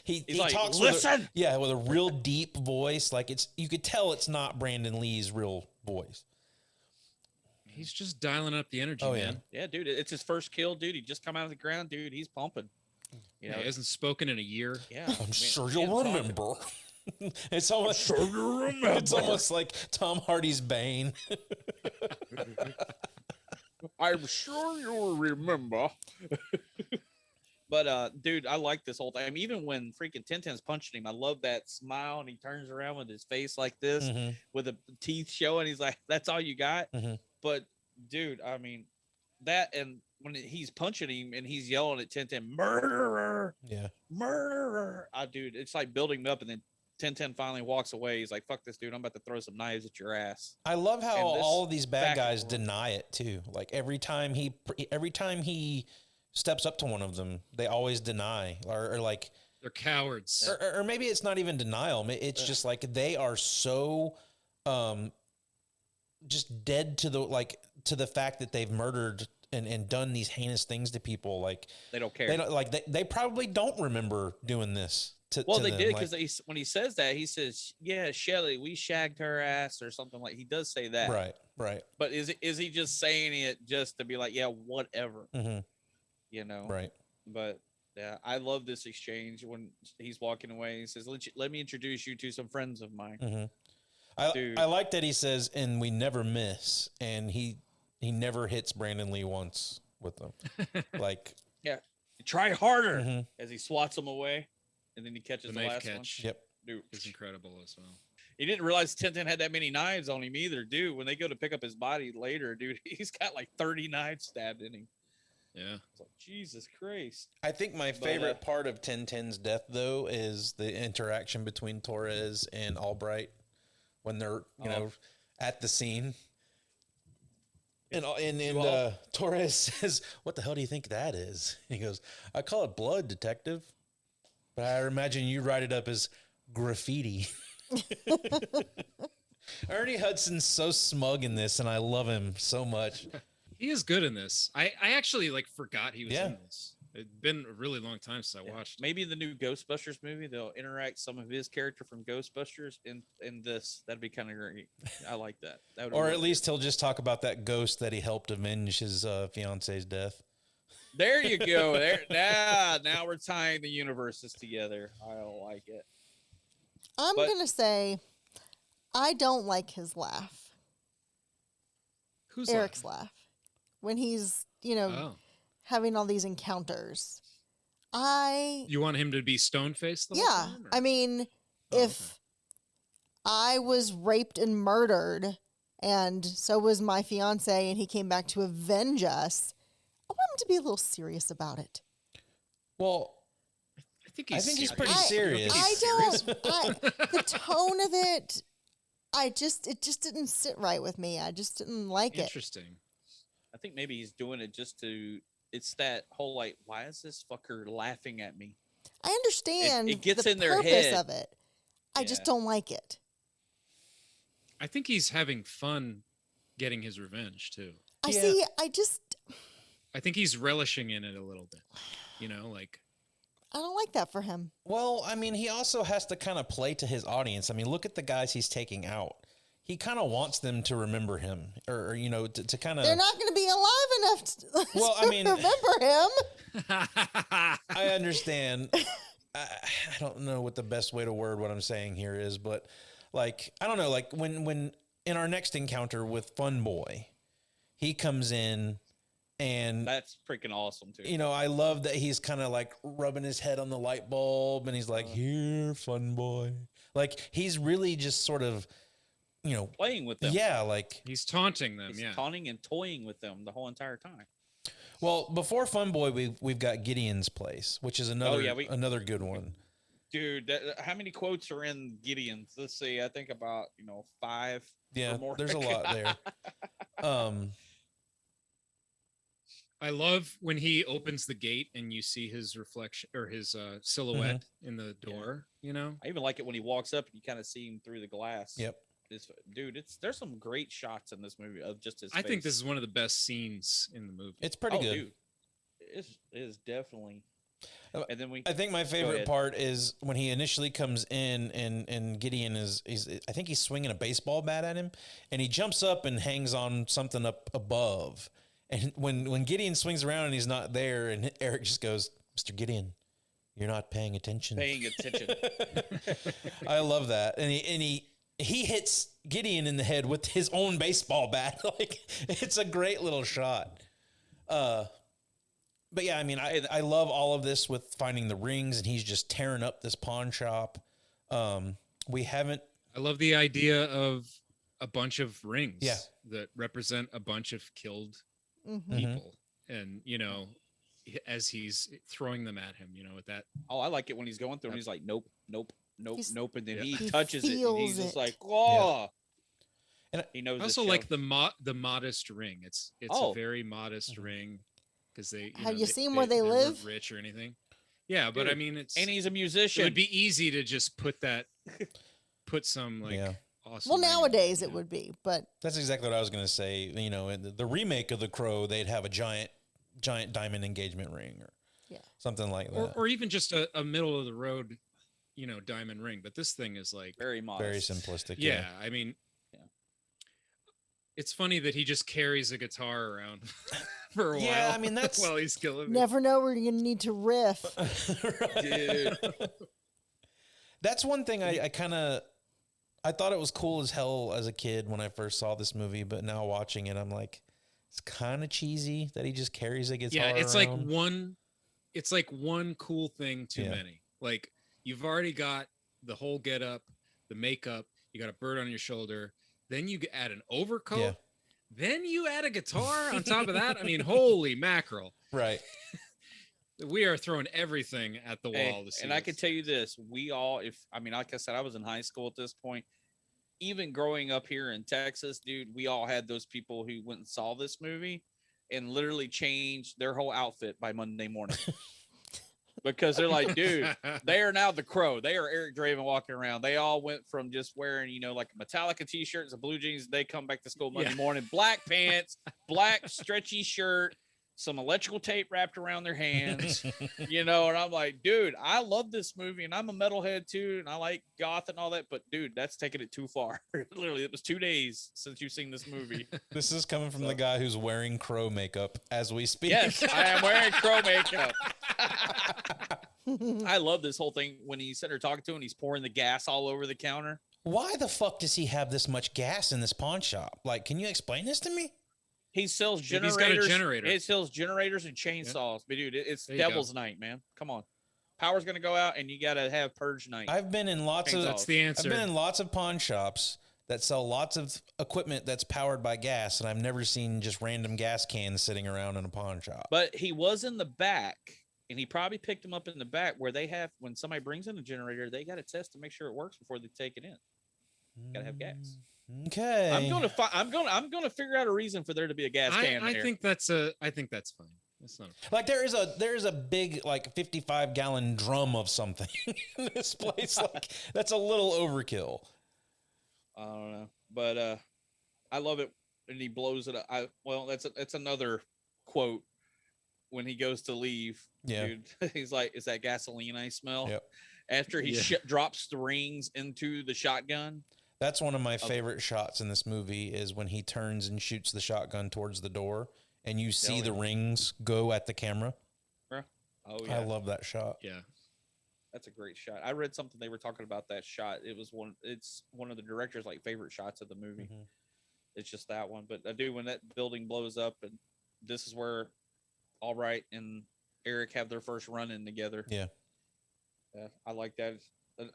he like, talks listen. with a real deep voice. Like you could tell it's not Brandon Lee's real voice. He's just dialing up the energy, man. Yeah, dude. It's his first kill, dude. He just come out of the ground, dude. He's pumping. He hasn't spoken in a year. Yeah. I'm sure you'll remember. It's almost like Tom Hardy's Bane. I'm sure you'll remember. But dude, I like this whole thing. I mean, even when freaking Tintin's punching him, I love that smile, and he turns around with his face like this, with the teeth showing. He's like, "That's all you got." But dude, I mean, that, and when he's punching him and he's yelling at Tintin, "Murderer!" Murderer! Dude, it's like building up, and then Tintin finally walks away. He's like, "Fuck this, dude! I'm about to throw some knives at your ass." I love how all of these bad guys deny it too. Like every time he steps up to one of them, they always deny, or like they're cowards. Or maybe it's not even denial. It's just like they are so just dead to the fact that they've murdered and done these heinous things to people. Like they don't care. They don't, they probably don't remember doing this. They did, because when he says that, he says, "Yeah, Shelley, we shagged her ass," or something like. He does say that, right. But is he just saying it just to be like, "Yeah, whatever," Right. But yeah, I love this exchange when he's walking away. He says, "Let me introduce you to some friends of mine." I like that he says, "And we never miss," and he never hits Brandon Lee once with them. Like, yeah, try harder as he swats him away. And then he catches the last catch. one. Yep. Dude, it's incredible as well. He didn't realize Tintin had that many knives on him either, dude. When they go to pick up his body later, dude, he's got like 30 knives stabbed in him. Yeah. It's like, Jesus Christ. I think my favorite part of Tintin's death, though, is the interaction between Torres and Albright when they're, at the scene. And Torres says, "What the hell do you think that is?" And he goes, "I call it blood, detective. But I imagine you write it up as graffiti." Ernie Hudson's so smug in this, and I love him so much. He is good in this. I actually like forgot he was Yeah. in this. It's been a really long time since I watched. Maybe in the new Ghostbusters movie, they'll interact some of his character from Ghostbusters in this. That'd be kind of great. I like that. That would Or work. at least he'll just talk about that ghost that he helped avenge his fiance's death. There you go. There now we're tying the universes together. I don't like it. I'm going to say I don't like his laugh. Who's Eric's laugh? When he's, having all these encounters. You want him to be stone-faced the whole Yeah. time, or- I mean, if I was raped and murdered and so was my fiance and he came back to avenge us, I want him to be a little serious about it. Well, I think he's pretty serious. The tone of it, it just didn't sit right with me. I just didn't like it. Interesting. I think maybe he's doing it just to. It's that whole like, why is this fucker laughing at me? I understand It gets the in their purpose head. of it. I just don't like it. I think he's having fun getting his revenge too. I think he's relishing in it a little bit. Like I don't like that for him. Well, I mean, he also has to kind of play to his audience. I mean, look at the guys he's taking out. He kind of wants them to remember him, or to kind of. They're not going to be alive enough to remember him. I understand. I don't know what the best way to word what I'm saying here is, but like I don't know, like when in our next encounter with Fun Boy, he comes in. And that's freaking awesome too. I love that he's kind of like rubbing his head on the light bulb and he's like, here, Fun Boy. Like he's really just sort of, playing with them. Yeah. Like he's taunting them. He's taunting and toying with them the whole entire time. Well, before Fun Boy, we've got Gideon's Place, which is another good one. Dude, how many quotes are in Gideon's? Let's see. I think about, 5. Yeah, or more. There's a lot there. I love when he opens the gate and you see his reflection or his silhouette in the door. I even like it when he walks up and you kind of see him through the glass. Yep. There's some great shots in this movie of just his I think face. this is one of the best scenes in the movie. It's pretty good. Dude. It is definitely. And then I think my favorite part is when he initially comes in and Gideon I think he's swinging a baseball bat at him and he jumps up and hangs on something up above. And when Gideon swings around and he's not there, and Eric just goes, Mr. Gideon, you're not paying attention. I love that. And he hits Gideon in the head with his own baseball bat. Like it's a great little shot. But yeah, I mean, I love all of this with finding the rings, and he's just tearing up this pawn shop. I love the idea of a bunch of rings that represent a bunch of killed people, and as he's throwing them at him, with that. Oh, I like it when he's going through and he's like, nope, and then he touches it and he's just like, oh. And he knows. I also like the modest ring. It's a very modest ring because they. Have you seen where they live? Weren't rich or anything? Yeah, but Dude, I mean, and he's a musician. It would be easy to just put some awesome. Well, nowadays it would be, but that's exactly what I was going to say. In the remake of The Crow, they'd have a giant diamond engagement ring or something like that, or even just a middle of the road, diamond ring. But this thing is like very modest, very simplistic. Yeah, I mean, it's funny that he just carries a guitar around for a while. Yeah, I mean that's while he's killing. Never know where you're gonna need to riff. Dude. That's one thing I thought it was cool as hell as a kid when I first saw this movie, but now watching it, I'm like, it's kind of cheesy that he just carries a guitar. Yeah, it's around. like one cool thing too many. Like you've already got the whole get up, the makeup, you got a bird on your shoulder, then you add an overcoat, then you add a guitar on top of that. I mean, holy mackerel. Right. We are throwing everything at the wall. And I can tell you this, like I said, I was in high school at this point. Even growing up here in Texas, dude, we all had those people who went and saw this movie and literally changed their whole outfit by Monday morning. Because they're like, dude, they are now the Crow. They are Eric Draven walking around. They all went from just wearing, like a Metallica t-shirts and blue jeans. They come back to school Monday morning, black pants, black stretchy shirt, some electrical tape wrapped around their hands, you know, and I'm like, dude, I love this movie and I'm a metalhead too. And I like goth and all that, but dude, that's taking it too far. Literally, it was 2 days since you've seen this movie. This is coming from the guy who's wearing crow makeup as we speak. Yes, I am wearing crow makeup. I love this whole thing when he's sitting there talking to him and he's pouring the gas all over the counter. Why the fuck does he have this much gas in this pawn shop? Like, can you explain this to me? He sells generators. He's got a generator. He sells generators and chainsaws. But dude, it's There you devil's night, man. Come on. Power's gonna go out and you gotta have purge night. I've been in lots of That's the answer. I've been in lots of pawn shops that sell lots of equipment that's powered by gas, and I've never seen just random gas cans sitting around in a pawn shop. But he was in the back, and he probably picked him up in the back where they have when somebody brings in a generator, they gotta test to make sure it works before they take it in. Gotta have gas. Okay. I'm gonna figure out a reason for there to be a gas can. I think that's fine. That's not Like there is a big like 55-gallon drum of something in this place. Like that's a little overkill. I don't know, but I love it and he blows it up. That's another quote when he goes to leave. Yeah, dude, he's like, "Is that gasoline I smell?" Yep. After he drops the rings into the shotgun. That's one of my favorite shots in this movie is when he turns and shoots the shotgun towards the door and you see the rings go at the camera. Oh, yeah. I love that shot. Yeah. That's a great shot. I read something they were talking about that shot. It's one of the director's like favorite shots of the movie. Mm-hmm. It's just that one. But I do when that building blows up and this is where All Right and Eric have their first run in together. Yeah. Yeah, I like that.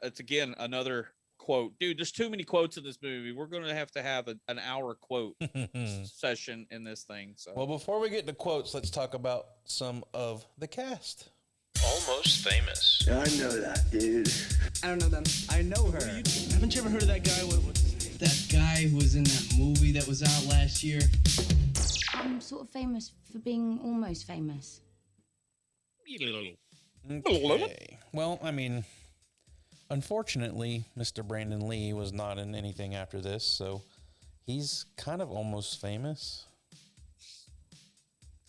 It's again another quote. Dude, there's too many quotes in this movie. We're going to have an hour quote session in this thing. So, well, before we get to quotes, let's talk about some of the cast. Almost Famous. I know that, dude. I don't know them. I know her. Haven't you ever heard of that guy? What's his name? That guy who was in that movie that was out last year. I'm sort of famous for being almost famous. Okay. Well, I mean, unfortunately, Mr. Brandon Lee was not in anything after this, so he's kind of almost famous.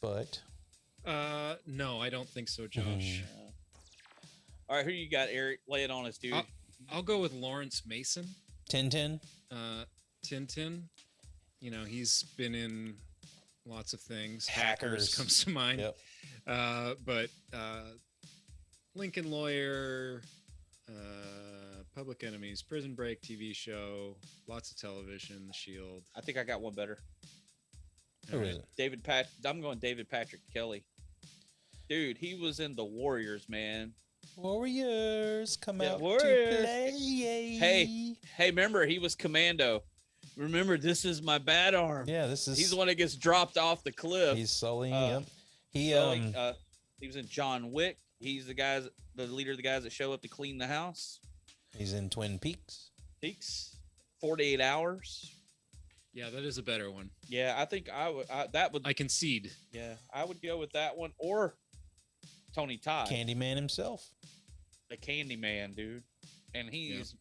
But no, I don't think so, Josh. all right, who you got, Eric? Lay it on us, dude. I'll go with Lawrence Mason. Tintin. Tintin. You know, he's been in lots of things. Hackers comes to mind. Yep. But Lincoln Lawyer, Public Enemies, Prison Break TV show, lots of television, The Shield. I think I got one better. Who is it? I'm going David Patrick Kelly. Dude, he was in The Warriors, man. Warriors come out Warriors. to play. Hey, remember, he was Commando. Remember, this is my bad arm. Yeah, he's the one that gets dropped off the cliff. He's Sully. Yep. He was in John Wick. He's the leader of the guys that show up to clean the house. He's in Twin Peaks. 48 Hours. Yeah, that is a better one. Yeah, I think I concede. Yeah, I would go with that one or Tony Todd. Candyman himself. The Candyman, dude. And he's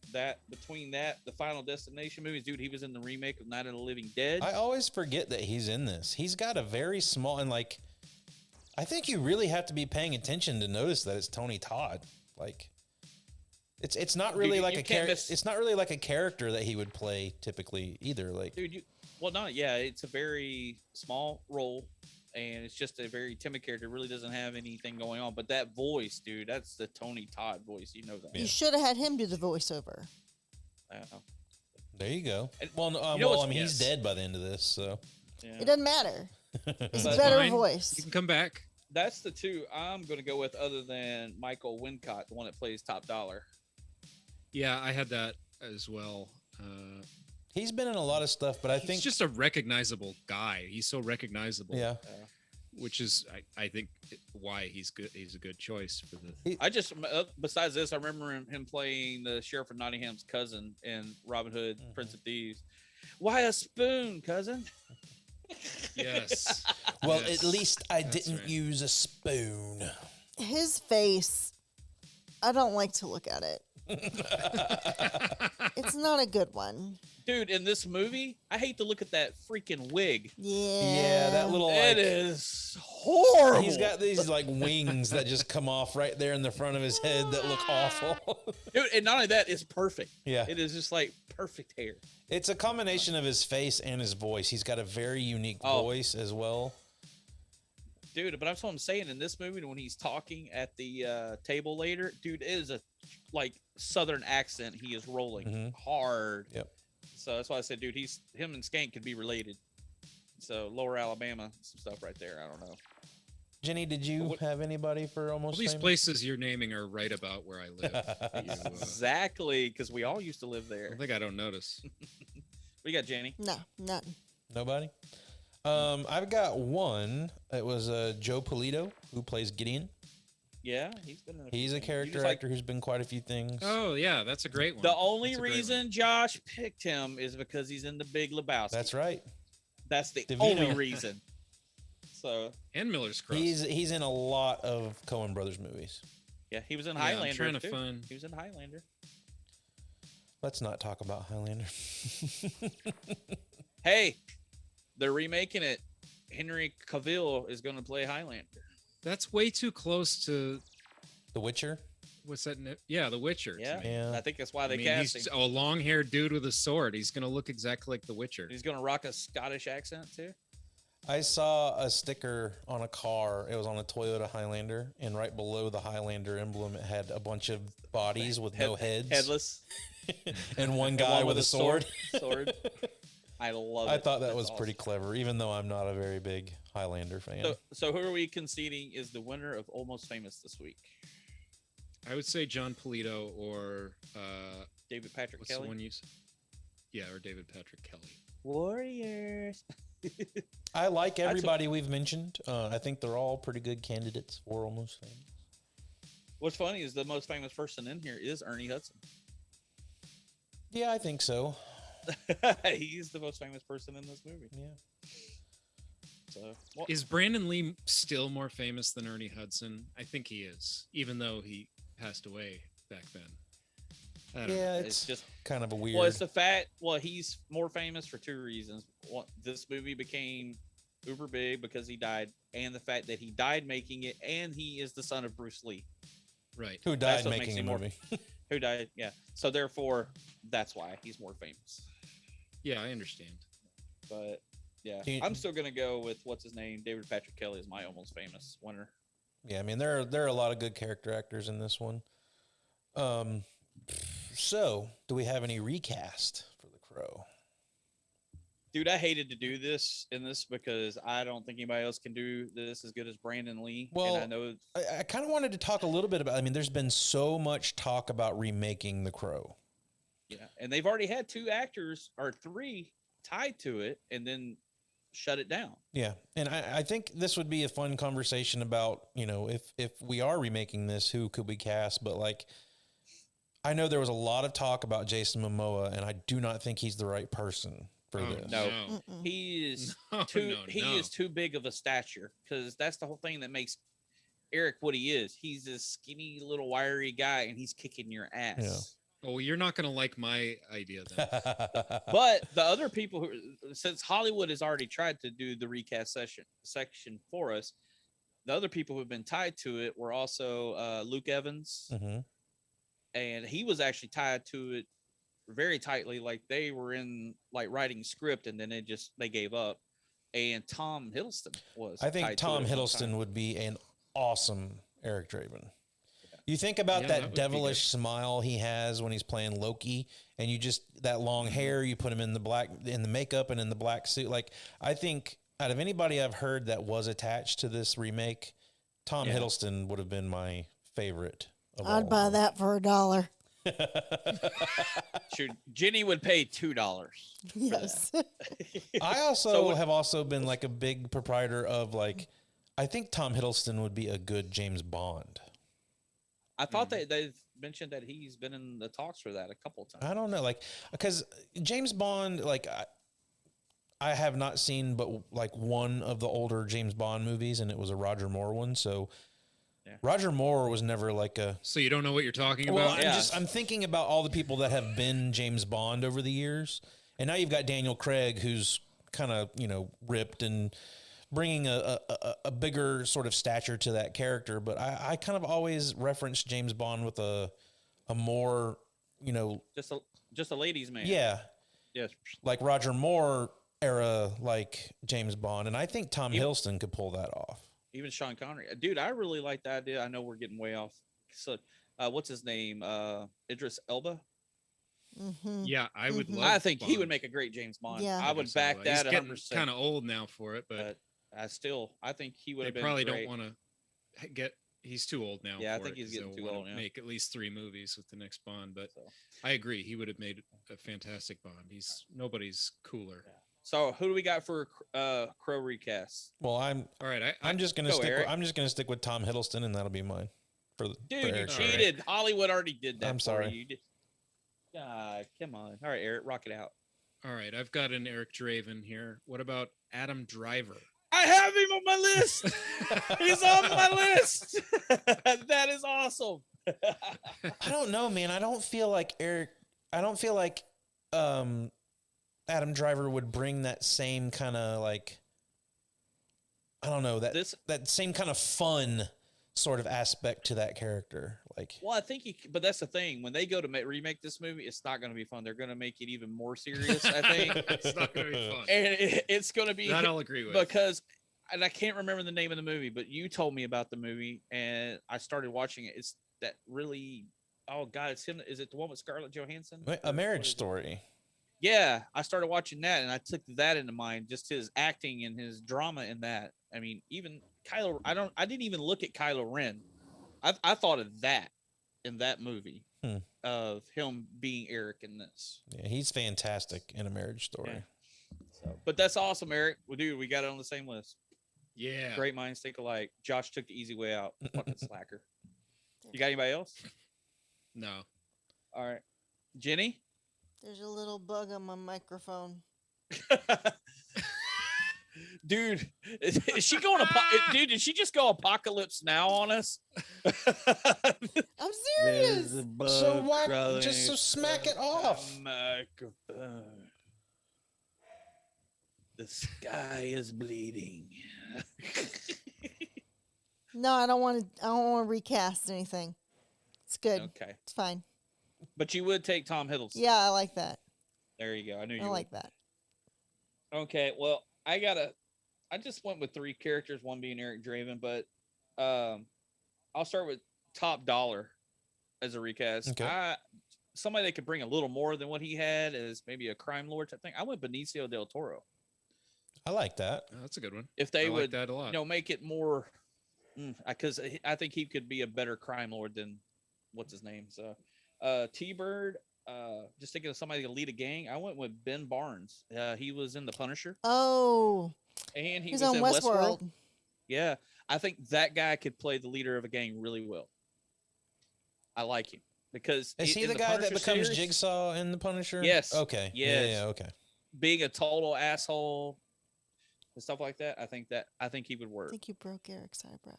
between the Final Destination movies, dude, he was in the remake of Night of the Living Dead. I always forget that he's in this. He's got a very small and I think you really have to be paying attention to notice that it's Tony Todd. Like it's not really like a character. It's not really like a character that he would play typically either. Like, dude, it's a very small role, and it's just a very timid character. It really doesn't have anything going on. But that voice, dude, that's the Tony Todd voice. You know that. You should have had him do the voiceover. I don't know. There you go. And, he's dead by the end of this, so it doesn't matter. It's a That's better fine. voice. You can come back. That's the two I'm going to go with, other than Michael Wincott, the one that plays Top Dollar. Yeah, I had that as well. he's been in a lot of stuff, but I think he's just a recognizable guy. He's so recognizable. Yeah. Which is, I think, why he's good. He's a good choice for the. I just, besides this, I remember him playing the Sheriff of Nottingham's cousin in Robin Hood, Prince of Thieves. Why a spoon, cousin? Yes. Well, at least I didn't use a spoon. His face, I don't like to look at it. It's not a good one. Dude, in this movie, I hate to look at that freaking wig. Yeah. That little It is horrible. He's got these like wings that just come off right there in the front of his head that look awful. Dude, and not only that, it's perfect. Yeah. It is just like perfect hair. It's a combination of his face and his voice. He's got a very unique voice as well. Dude, but that's what I'm saying. In this movie, when he's talking at the table later, dude, it is a like Southern accent he is rolling hard. Yep. So that's why I said, dude, him and Skank could be related. So Lower Alabama, some stuff right there. I don't know. Jenny, did you have anybody for almost All these famous? places you're naming are right about where I live. Exactly, because we all used to live there. I think I don't notice. What you got, Jenny? No, nothing. Nobody? I've got one. It was Joe Polito, who plays Gideon. Yeah, he's been in He's a character actor who's been quite a few things. Oh, yeah, that's a great one. The only reason Josh picked him is because he's in the Big Lebowski. That's right. That's the DeVito. only reason. So and Miller's Cross. He's in a lot of Coen Brothers movies. yeah, he was in Yeah, Highlander. I'm trying to too. find. He was in Highlander. Let's not talk about Highlander. Hey, they're remaking it. Henry Cavill is going to play Highlander. That's way too close to The Witcher. what's that? Yeah, The Witcher. Yeah, to me. Yeah. I think that's why they I mean, cast he's him. a long-haired dude with a sword. He's gonna look exactly like The Witcher. He's going to rock a Scottish accent too. I saw a sticker on a car. It was on a Toyota Highlander, and right below the Highlander emblem, it had a bunch of bodies with no heads, Headless. and one guy with a sword. Sword. I love it. I thought that That's was awesome. pretty clever, even though I'm not a very big Highlander fan. So who are we conceding is the winner of Almost Famous this week? I would say John Polito or David Patrick what's the Kelly. one you? Yeah, or David Patrick Kelly. Warriors. I like everybody we've mentioned. I think they're all pretty good candidates for Almost Famous. What's funny is the most famous person in here is Ernie Hudson. Yeah, I think so. He's the most famous person in this movie. Yeah. So well, Is Brandon Lee still more famous than Ernie Hudson? I think he is, even though he passed away back then. I don't know. Yeah, it's it's just kind of a weird. well, it's the fact. Well, he's more famous for two reasons. One, this movie became uber big because he died, and the fact that he died making it, and he is the son of Bruce Lee, Right. Who That's died what makes making a him more- movie. who died. Yeah. So therefore, that's why he's more famous. Yeah, I understand. But yeah, Do you- I'm still gonna go with what's his name. David Patrick Kelly is my Almost Famous winner. Yeah, I mean there are a lot of good character actors in this one. So do we have any recast for The Crow? Dude, I hated to do this because I don't think anybody else can do this as good as Brandon Lee. Well, and I know I kind of wanted to talk a little bit about. I mean, there's been so much talk about remaking The Crow. yeah, and they've already had two actors or three tied to it, and then shut it down. Yeah, and I think this would be a fun conversation about, you know, if we are remaking this, who could we cast? But like, I know there was a lot of talk about Jason Momoa, and I do not think he's the right person for this. No, Mm-mm. he is No, too. no, he no. is too big of a stature because that's the whole thing that makes Eric what he is. He's this skinny little wiry guy, and he's kicking your ass. Yeah. Oh, well, you're not going to like my idea then. But the other people who, since Hollywood has already tried to do the recast section for us, the other people who've been tied to it were also Luke Evans, Mhm. and he was actually tied to it very tightly. Like they were in like writing script, and then they gave up. And Tom Hiddleston was. I think tied to Tom it at one Hiddleston time. would be an awesome Eric Draven. You think about Yeah, that that would be devilish smile he has when he's playing Loki, and you just that long hair, you put him in the makeup and in the black suit. Like, I think out of anybody I've heard that was attached to this remake, Tom Hiddleston would have been my favorite. Of all I'd of buy them. that for $1. Shoot, Jenny would pay $2. Yes. I also So have also been like a big proprietor of like, I think Tom Hiddleston would be a good James Bond. I thought they've mentioned that he's been in the talks for that a couple of times. I don't know, like, because James Bond, like, I have not seen but like one of the older James Bond movies, and it was a Roger Moore one. So Roger Moore was never like a. So you don't know what you're talking Well, about? I'm thinking about all the people that have been James Bond over the years, and now you've got Daniel Craig, who's kind of ripped and bringing a bigger sort of stature to that character. But I kind of always reference James Bond with a more just a ladies' man. Yeah. Yes. Like Roger Moore era, like James Bond, and I think Tom Hiddleston could pull that off. Even Sean Connery, dude. I really like that idea. I know we're getting way off. So, what's his name? Idris Elba. Mm-hmm. Yeah, I would love. I think he Bond. would make a great James Bond. Yeah. I would back that. He's getting 100%. kind of old now for it, but I think he would they have been. probably great. don't want to get. He's too old now. Yeah, I for think it, he's 'cause getting they'll too wanna old. Yeah. Make at least 3 movies with the next Bond, but I agree. He would have made a fantastic Bond. Nobody's cooler. Yeah. So who do we got for Crow recast? Well, all right. I'm just gonna stick. Eric. I'm just gonna stick with Tom Hiddleston, and that'll be mine. For Dude, Eric. you cheated. Hollywood already did that. I'm sorry. For you. God, come on. All right, Eric, rock it out. All right, I've got an Eric Draven here. What about Adam Driver? I have him on my list. He's on my list. That is awesome. I don't know, man. I don't feel like Adam Driver would bring that same kind of like, I don't know, that same kind of fun sort of aspect to that character. Like, well, I think but that's the thing. When they go to remake this movie, it's not going to be fun. They're going to make it even more serious, I think. It's not going to be fun. And it's going to be that I'll agree with. Because, and I can't remember the name of the movie, but you told me about the movie and I started watching it. It's that really, oh God, it's him. Is it the one with Scarlett Johansson? A Marriage Story. Yeah, I started watching that and I took that into mind, just his acting and his drama in that. I mean, even Kylo, I didn't even look at Kylo Ren. I thought of that in that movie of him being Eric in this. Yeah, he's fantastic in A Marriage Story. Yeah. So, but that's awesome, Eric. Well, dude, we got it on the same list. Yeah. Great minds think alike. Josh took the easy way out. Fucking slacker. You got anybody else? No. All right. Jenny? There's a little bug on my microphone. Dude, is she going dude, did she just go apocalypse now on us? I'm serious. So why just smack it off? Microphone. The sky is bleeding. No, I don't want to recast anything. It's good. Okay. It's fine. But you would take Tom Hiddleston. Yeah, I like that. There you go. I knew you I would. like that. Okay, well, I just went with 3 characters, one being Eric Draven, but I'll start with top dollar as a recast. Okay. Somebody that could bring a little more than what he had as maybe a crime lord type thing. I went Benicio del Toro. I like that. Oh, that's a good one. If they I would, like that a lot. Make it more, because I think he could be a better crime lord than what's his name. So, T-Bird. Just thinking of somebody to lead a gang. I went with Ben Barnes. He was in The Punisher. Oh. And he He's was on in Westworld. Yeah, I think that guy could play the leader of a gang really well. I like him because Is he in the guy that Punisher becomes series, Jigsaw in The Punisher? Yes. Okay. Yes. Yeah, okay. being a total asshole and stuff like that. I think he would I work. think you broke Eric's eyebrow.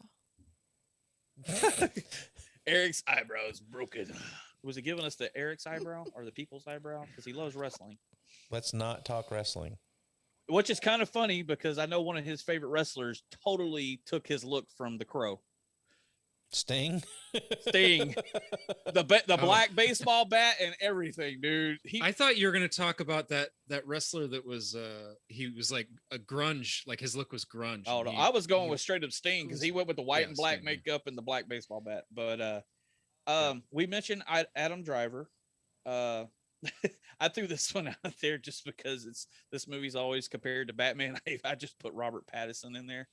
Eric's eyebrow is broken. Was he giving us the Eric's eyebrow or the people's eyebrow? Because he loves wrestling. Let's not talk wrestling. Which is kind of funny because I know one of his favorite wrestlers totally took his look from the Crow. Sting? The black baseball bat and everything, dude. I thought you were going to talk about that wrestler that was he was like a grunge, like his look was grunge. Oh no, I was going with straight up Sting because he went with the white and black Sting, makeup and the black baseball bat. But we mentioned Adam Driver. I threw this one out there just because this movie's always compared to Batman. I just put Robert Pattinson in there.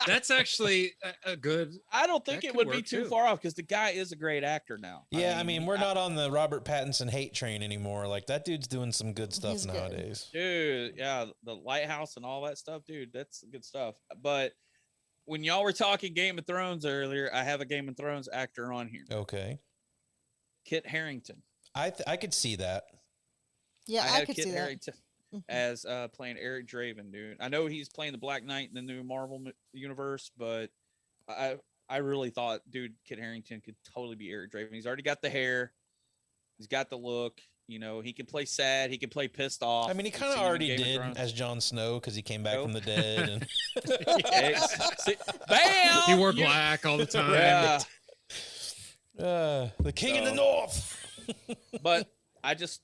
That's actually a good. I don't think it would be too far off because the guy is a great actor now. Yeah, I mean we're not on the Robert Pattinson hate train anymore. Like that dude's doing some good stuff nowadays. Dude, yeah, the Lighthouse and all that stuff, dude, that's good stuff. But when y'all were talking Game of Thrones earlier, I have a Game of Thrones actor on here. Okay. Kit Harington. I could see that. Yeah, I could Kit see Harington that. as playing Eric Draven, dude. I know he's playing the Black Knight in the new Marvel universe, but I really thought, dude, Kit Harington could totally be Eric Draven. He's already got the hair, he's got the look. You know, he can play sad, he can play pissed off. I mean, he kind of already did as Jon Snow because he came back from the dead. And bam! He wore black all the time. Yeah. The king in the north. But I just,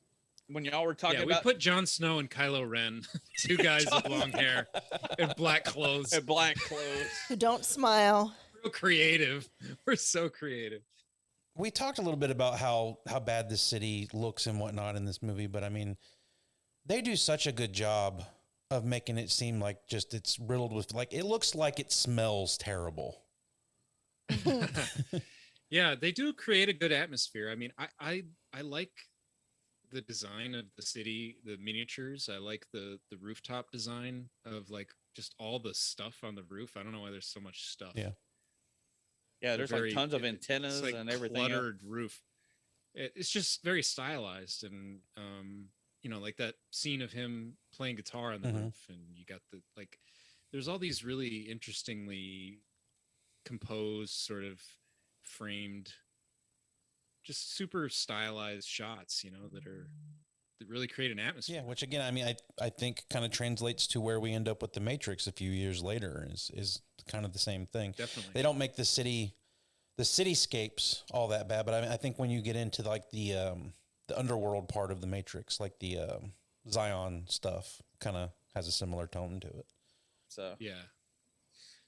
when y'all were talking about, we put Jon Snow and Kylo Ren, two guys with long hair and black clothes. Who don't smile. Real creative. We're so creative. We talked a little bit about how bad this city looks and whatnot in this movie, but I mean, they do such a good job of making it seem like just it's riddled with, like, it looks like it smells terrible. Yeah, they do create a good atmosphere. I mean, I like the design of the city, the miniatures. I like the rooftop design of, like, just all the stuff on the roof. I don't know why there's so much stuff. Yeah, there's like tons of antennas like and everything. Cluttered roof. It's just very stylized, and you know, like that scene of him playing guitar on the roof, and you got the, like, there's all these really interestingly composed, sort of framed, just super stylized shots, you know, that really create an atmosphere. Yeah, which again, I mean, I think kind of translates to where we end up with The Matrix a few years later is kind of the same thing. Definitely. They don't make the cityscapes all that bad, but I mean, I think when you get into like the underworld part of The Matrix, like the Zion stuff, kind of has a similar tone to it. So yeah.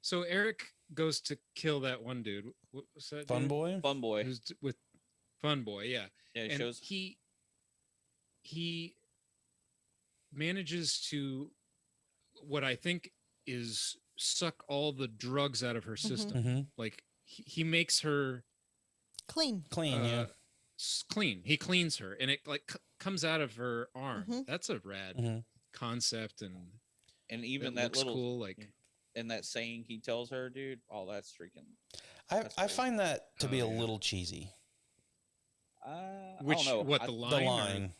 So Eric goes to kill that one dude. What was that? Fun dude? Boy? Fun Boy. Who's with Fun Boy, yeah. Yeah, it and shows. He manages to, what I think is, suck all the drugs out of her system. Like he makes her clean. Yeah. Clean. He cleans her, and it like comes out of her arm. That's a rad concept, and even that little cool, like, and that saying he tells her, dude. Oh, that's freaking. I find that to be a little cheesy. I Which, don't know. what, the line? The line.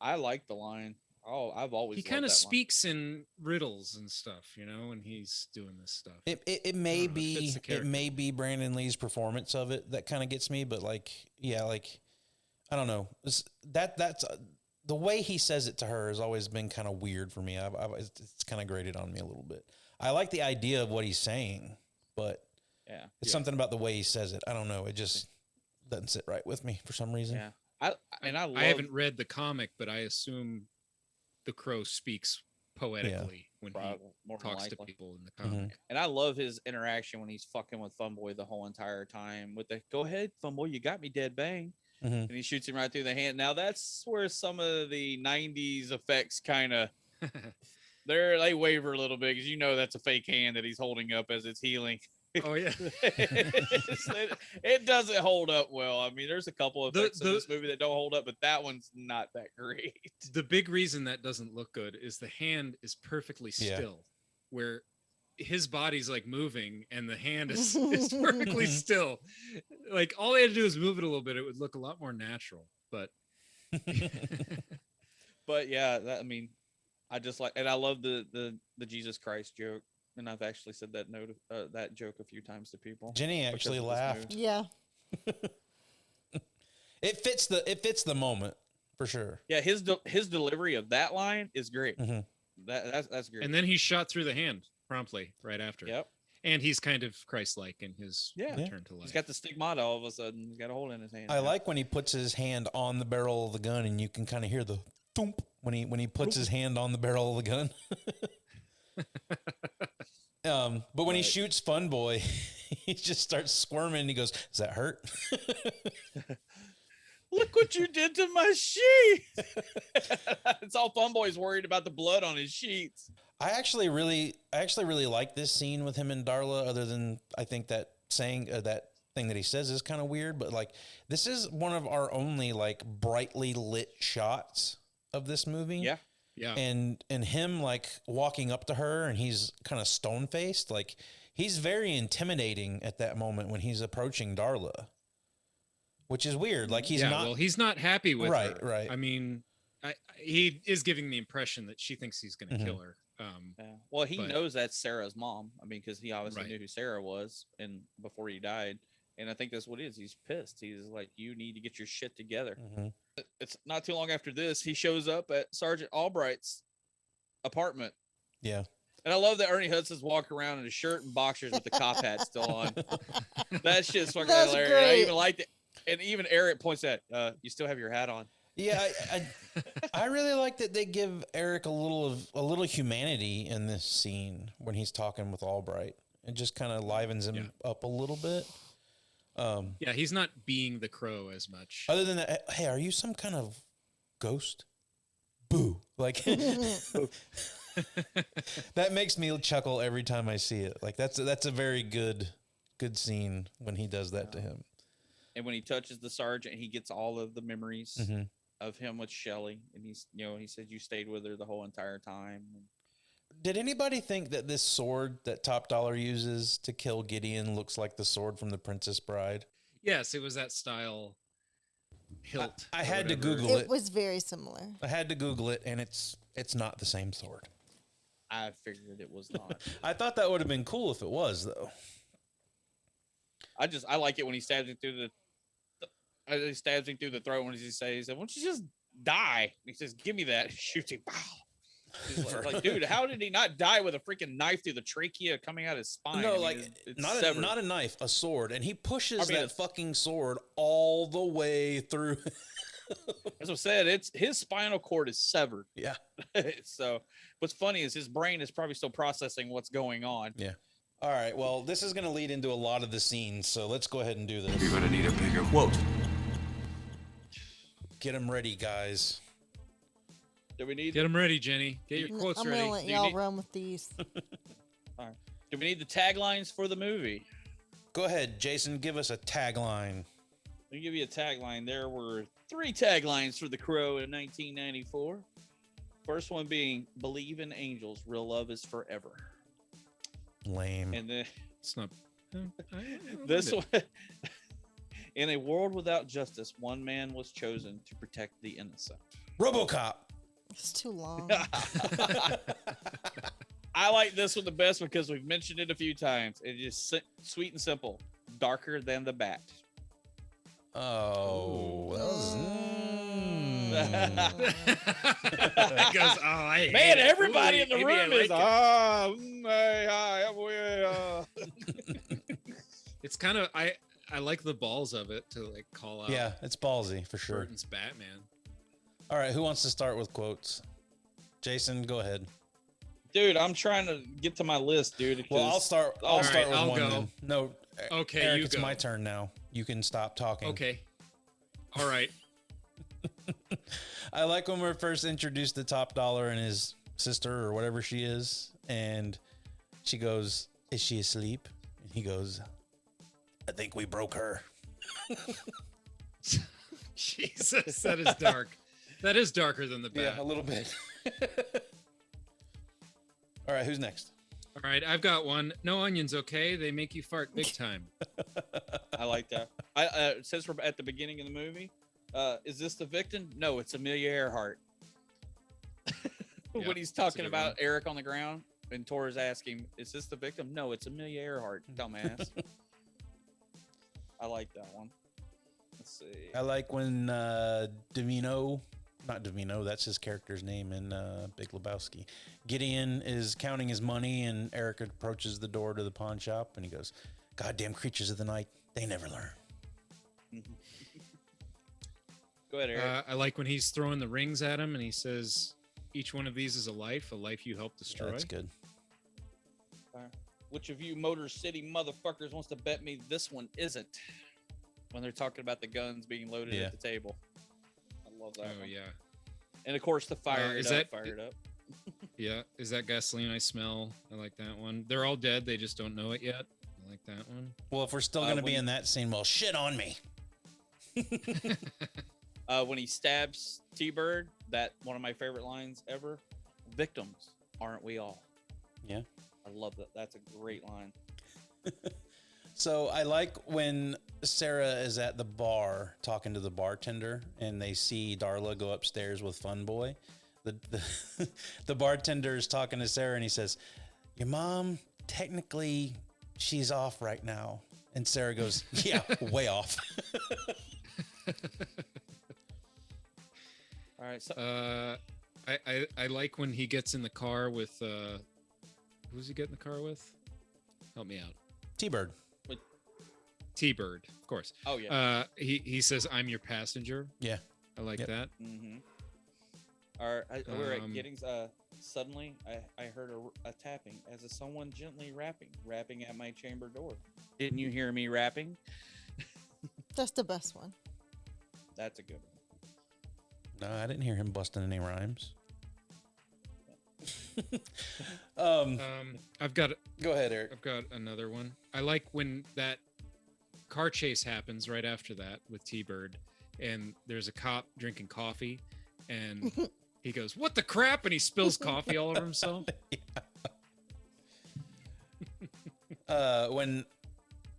I like the line. Oh, I've always. He kind of speaks in riddles and stuff, you know, when he's doing this stuff. It may be Brandon Lee's performance of it that kind of gets me, but like, yeah, like, I don't know. That's the way he says it to her has always been kind of weird for me. It's kind of grated on me a little bit. I like the idea of what he's saying, but it's something about the way he says it. I don't know. It just doesn't sit right with me for some reason. Yeah. I haven't read the comic, but I assume the Crow speaks poetically when he talks to people in the comic. And I love his interaction when he's fucking with Funboy the whole entire time with the "Go ahead, Funboy, you got me dead," bang. And he shoots him right through the hand. Now that's where some of the 90s effects kind of they waver a little bit, because you know that's a fake hand that he's holding up as it's healing. Oh yeah. It doesn't hold up well. I mean, there's a couple of effects in this movie that don't hold up, but that one's not that great. The big reason that doesn't look good is the hand is perfectly still, where his body's like moving and the hand is perfectly still. Like, all they had to do is move it a little bit, it would look a lot more natural. But but yeah, I mean, I just like, and I love the Jesus Christ joke. And I've actually said that joke a few times to people. Jenny actually laughed. Yeah. It fits the moment for sure. Yeah, his delivery of that line is great. That's great. And then he's shot through the hand promptly right after. Yep. And he's kind of Christ-like in his return to life. He's got the stigmata all of a sudden. He's got a hole in his hand. I like when he puts his hand on the barrel of the gun, and you can kind of hear the thump when he puts his hand on the barrel of the gun. But when he shoots Fun Boy, he just starts squirming. And he goes, "Does that hurt?" Look what you did to my sheet. It's all Fun Boy's worried about, the blood on his sheets. I actually really like this scene with him and Darla. Other than, I think that saying that thing that he says is kind of weird, but like, this is one of our only like brightly lit shots of this movie. Yeah. Yeah. And him like walking up to her, and he's kind of stone faced. Like, he's very intimidating at that moment when he's approaching Darla, which is weird. Like, he's not happy with her. Right. I mean, he is giving the impression that she thinks he's going to kill her. Well, Well, he But- knows that's Sarah's mom. I mean, because he obviously Right. knew who Sarah was, and before he died, and I think that's what it is. He's pissed. He's like, "You need to get your shit together." It's not too long after this, he shows up at Sergeant Albright's apartment, Yeah. and I love that Ernie Hudson's walking around in a shirt and boxers with the cop hat still on. That shit's fucking That's hilarious. I great. even liked it, and even Eric points at, "You still have your hat on." Yeah, I really like that they give Eric a little humanity in this scene when he's talking with Albright. It just kind of livens him up a little bit. Yeah, he's not being the Crow as much. Other than that, hey, are you some kind of ghost? Boo! Like that makes me chuckle every time I see it. Like that's a very good scene when he does that to him. And when he touches the sergeant, he gets all of the memories of him with Shelley, and he said you stayed with her the whole entire time. Did anybody think that this sword that Top Dollar uses to kill Gideon looks like the sword from The Princess Bride? Yes, it was that style hilt. I or had to whatever. Google it. It was very similar. I had to Google it, and it's not the same sword. I figured it was not. I thought that would have been cool if it was, though. I like it when he stabs him through he stabs him through the throat when he says, "Why don't you just die?" He says, "Give me that." He shoots him. Pow. He's like, dude, how did he not die with a freaking knife through the trachea coming out his spine? No, I mean, like it's not severed. a knife, a sword, and he pushes I mean, that fucking sword all the way through. As I said, his spinal cord is severed. Yeah. So what's funny is his brain is probably still processing what's going on. Yeah. All right. Well, this is going to lead into a lot of the scenes, so let's go ahead and do this. You're gonna need a bigger quote. Get them ready, guys. Do we need? Get them ready, Jenny. Get your quotes I'm ready. gonna let Do you y'all need- run with these. All right. Do we need the taglines for the movie? Go ahead, Jason. Give us a tagline. Let me give you a tagline. There were 3 taglines for The Crow in 1994. First one being "Believe in angels, real love is forever." Lame. And then It's not. I don't this mind one, in a world without justice, one man was chosen to protect the innocent. RoboCop. It's too long. I like this one the best because we've mentioned it a few times. It's just sweet and simple. Darker than the bat. Oh, that was. It goes, oh, I hate Man, it. everybody Ooh, in the maybe I room is like It's kind of I like the balls of it to like call out. Yeah, it's ballsy for sure. Burton's Batman. All right, who wants to start with quotes? Jason, go ahead. Dude, I'm trying to get to my list, dude. Well, I'll start. I'll start with I'll one. go. Then. No. Okay, Eric, you it's go. my turn now. You can stop talking. Okay. All right. I like when we're first introduced to Top Dollar and his sister or whatever she is, and she goes, "Is she asleep?" And he goes, "I think we broke her." Jesus, that is dark. That is darker than the bat. Yeah, a little bit. All right, who's next? All right, I've got one. No onions, okay? They make you fart big time. I like that. It says at the beginning of the movie, is this the victim? No, it's Amelia Earhart. Yep, When he's that's a talking good about one. Eric on the ground, and Torres asking, "Is this the victim?" No, it's Amelia Earhart, dumbass. I like that one. Let's see. I like when not Davino, that's his character's name in Big Lebowski. Gideon is counting his money, and Eric approaches the door to the pawn shop, and he goes, "Goddamn creatures of the night, they never learn." Go ahead, Eric. I like when he's throwing the rings at him and he says, "Each one of these is a life you helped destroy." That's good. Which of you Motor City motherfuckers wants to bet me this one isn't? When they're talking about the guns being loaded Yeah. at the table. I love that Oh, one. yeah. And of course the fire is it up, that- fire it up. Yeah. Is that gasoline I smell? I like that one. They're all dead. They just don't know it yet. I like that one. Well, if we're still going to be when- in that scene, well, shit on me. When he stabs T-Bird, that one of my favorite lines ever. Victims, aren't we all? Yeah. I love that. That's a great line. So I like when Sarah is at the bar talking to the bartender, and they see Darla go upstairs with Fun Boy. The bartender is talking to Sarah, and he says, your mom, technically, she's off right now. And Sarah goes, yeah, way off. All right. So, I like when he gets in the car with who's he get in the car with? Help me out. T-Bird. T-Bird, of course. Oh yeah. He says, "I'm your passenger." Yeah. I like that. Mm-hmm. We're at Giddings. Suddenly, I heard a tapping as if someone gently rapping at my chamber door. Didn't you hear me rapping? That's the best one. That's a good one. No, I didn't hear him busting any rhymes. I've got. Go ahead, Eric. I've got another one. I like when that car chase happens right after that with T-Bird, and there's a cop drinking coffee, and he goes, "What the crap?" and he spills coffee all over himself. When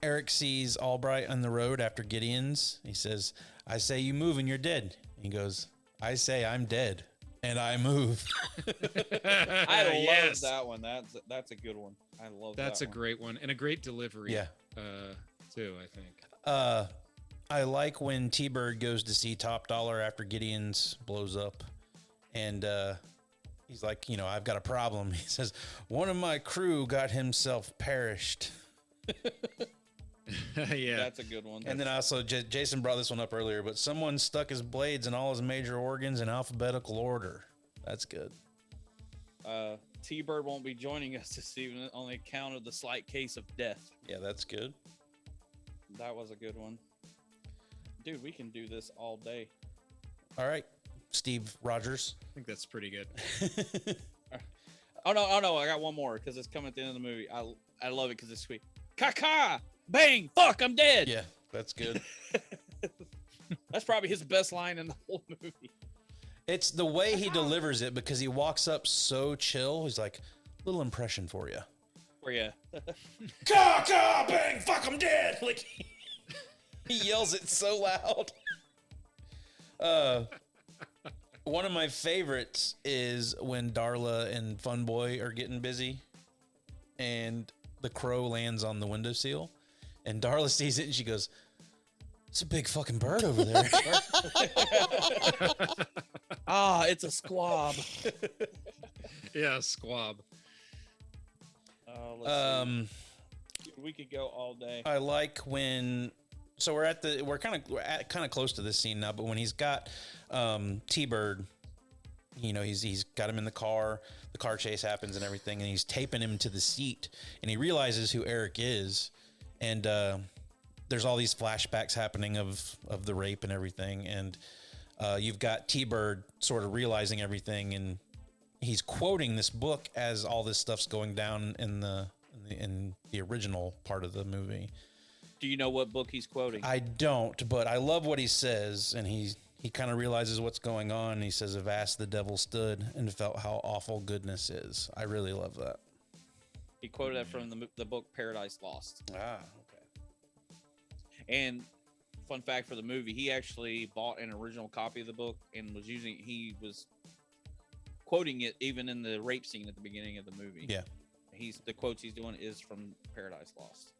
Eric sees Albright on the road after Gideon's, he says, "I say you move and you're dead." He goes, "I say I'm dead and I move." I love that one. That's a good one. I love that. That's a great one and a great delivery. Yeah. Too, I think. I like when T-Bird goes to see Top Dollar after Gideon's blows up, and he's like, I've got a problem. He says, "One of my crew got himself perished." Yeah, that's a good one. And then also, Jason brought this one up earlier, but someone stuck his blades in all his major organs in alphabetical order. That's good. T-Bird won't be joining us this evening on account of the slight case of death. Yeah, that's good. That was a good one. Dude, we can do this all day. All right, Steve Rogers. I think that's pretty good. Oh no, I got one more because it's coming at the end of the movie. I love it because it's sweet. Caca! Bang! Fuck! I'm dead! Yeah, that's good. That's probably his best line in the whole movie. It's the way he delivers it because he walks up so chill. He's like, "Little impression for you." For you. Caca! Bang! Fuck! I'm dead! Like, he yells it so loud. One of my favorites is when Darla and Funboy are getting busy and the crow lands on the windowsill and Darla sees it and she goes, "It's a big fucking bird over there." It's a squab. Yeah, squab. Let's see. We could go all day. I like when, so we're kind of close to this scene now, but when he's got T-Bird, he's got him in the car chase happens and everything, and he's taping him to the seat, and he realizes who Eric is, and there's all these flashbacks happening of the rape and everything, and you've got T-Bird sort of realizing everything, and he's quoting this book as all this stuff's going down in the original part of the movie. Do you know what book he's quoting? I don't, but I love what he says, and he kind of realizes what's going on. And he says, "Avast the devil stood and felt how awful goodness is." I really love that. He quoted that from the book Paradise Lost. Ah, okay. And fun fact for the movie, he actually bought an original copy of the book and he was quoting it even in the rape scene at the beginning of the movie. Yeah. The quotes he's doing is from Paradise Lost.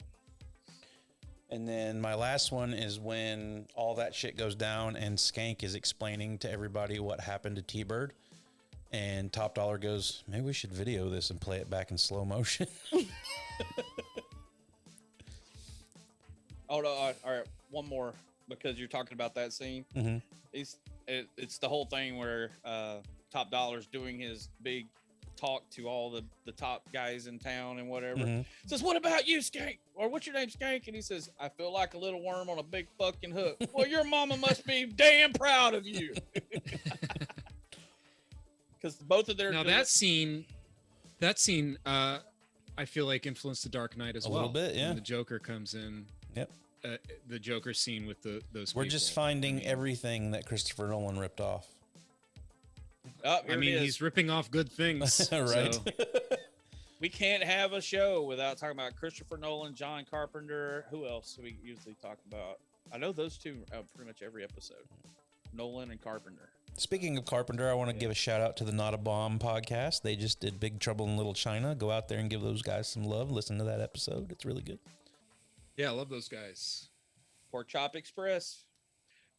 And then my last one is when all that shit goes down and Skank is explaining to everybody what happened to T-Bird. And Top Dollar goes, "Maybe we should video this and play it back in slow motion." Oh, no, all right. One more, because you're talking about that scene. Mm-hmm. It's the whole thing where Top Dollar's doing his big talk to all the top guys in town and whatever. Mm-hmm. Says, "What about you, Skank?" Or, "What's your name, Skank?" And he says, "I feel like a little worm on a big fucking hook." "Well, your mama must be damn proud of you." Because both of their that scene, I feel like influenced The Dark Knight as well. A little bit, yeah. When the Joker comes in. Yep. The Joker scene with those. We're just finding everything that Christopher Nolan ripped off. I mean, he's ripping off good things, right? So. We can't have a show without talking about Christopher Nolan, John Carpenter. Who else do we usually talk about? I know those two pretty much every episode. Nolan and Carpenter. Speaking of Carpenter, I want to give a shout out to the Not a Bomb podcast. They just did Big Trouble in Little China. Go out there and give those guys some love. Listen to that episode. It's really good. Yeah, I love those guys. Pork Chop Express.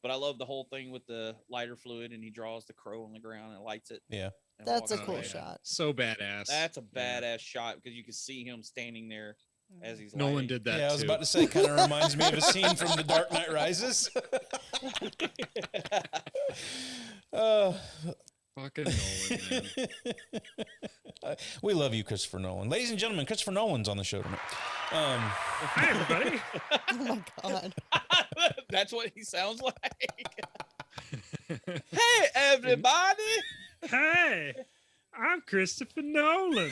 But I love the whole thing with the lighter fluid, and he draws the crow on the ground and lights it. Yeah. That's a cool shot. So badass. That's a badass shot because you can see him standing there as he's Nolan lighting. did that. Yeah, I was too. about to say, it kind of reminds me of a scene from The Dark Knight Rises. Fucking Nolan, man. We love you, Christopher Nolan. Ladies and gentlemen, Christopher Nolan's on the show tonight. Hi, everybody. Oh my god. That's what he sounds like. Hey, everybody. Hey, I'm Christopher Nolan.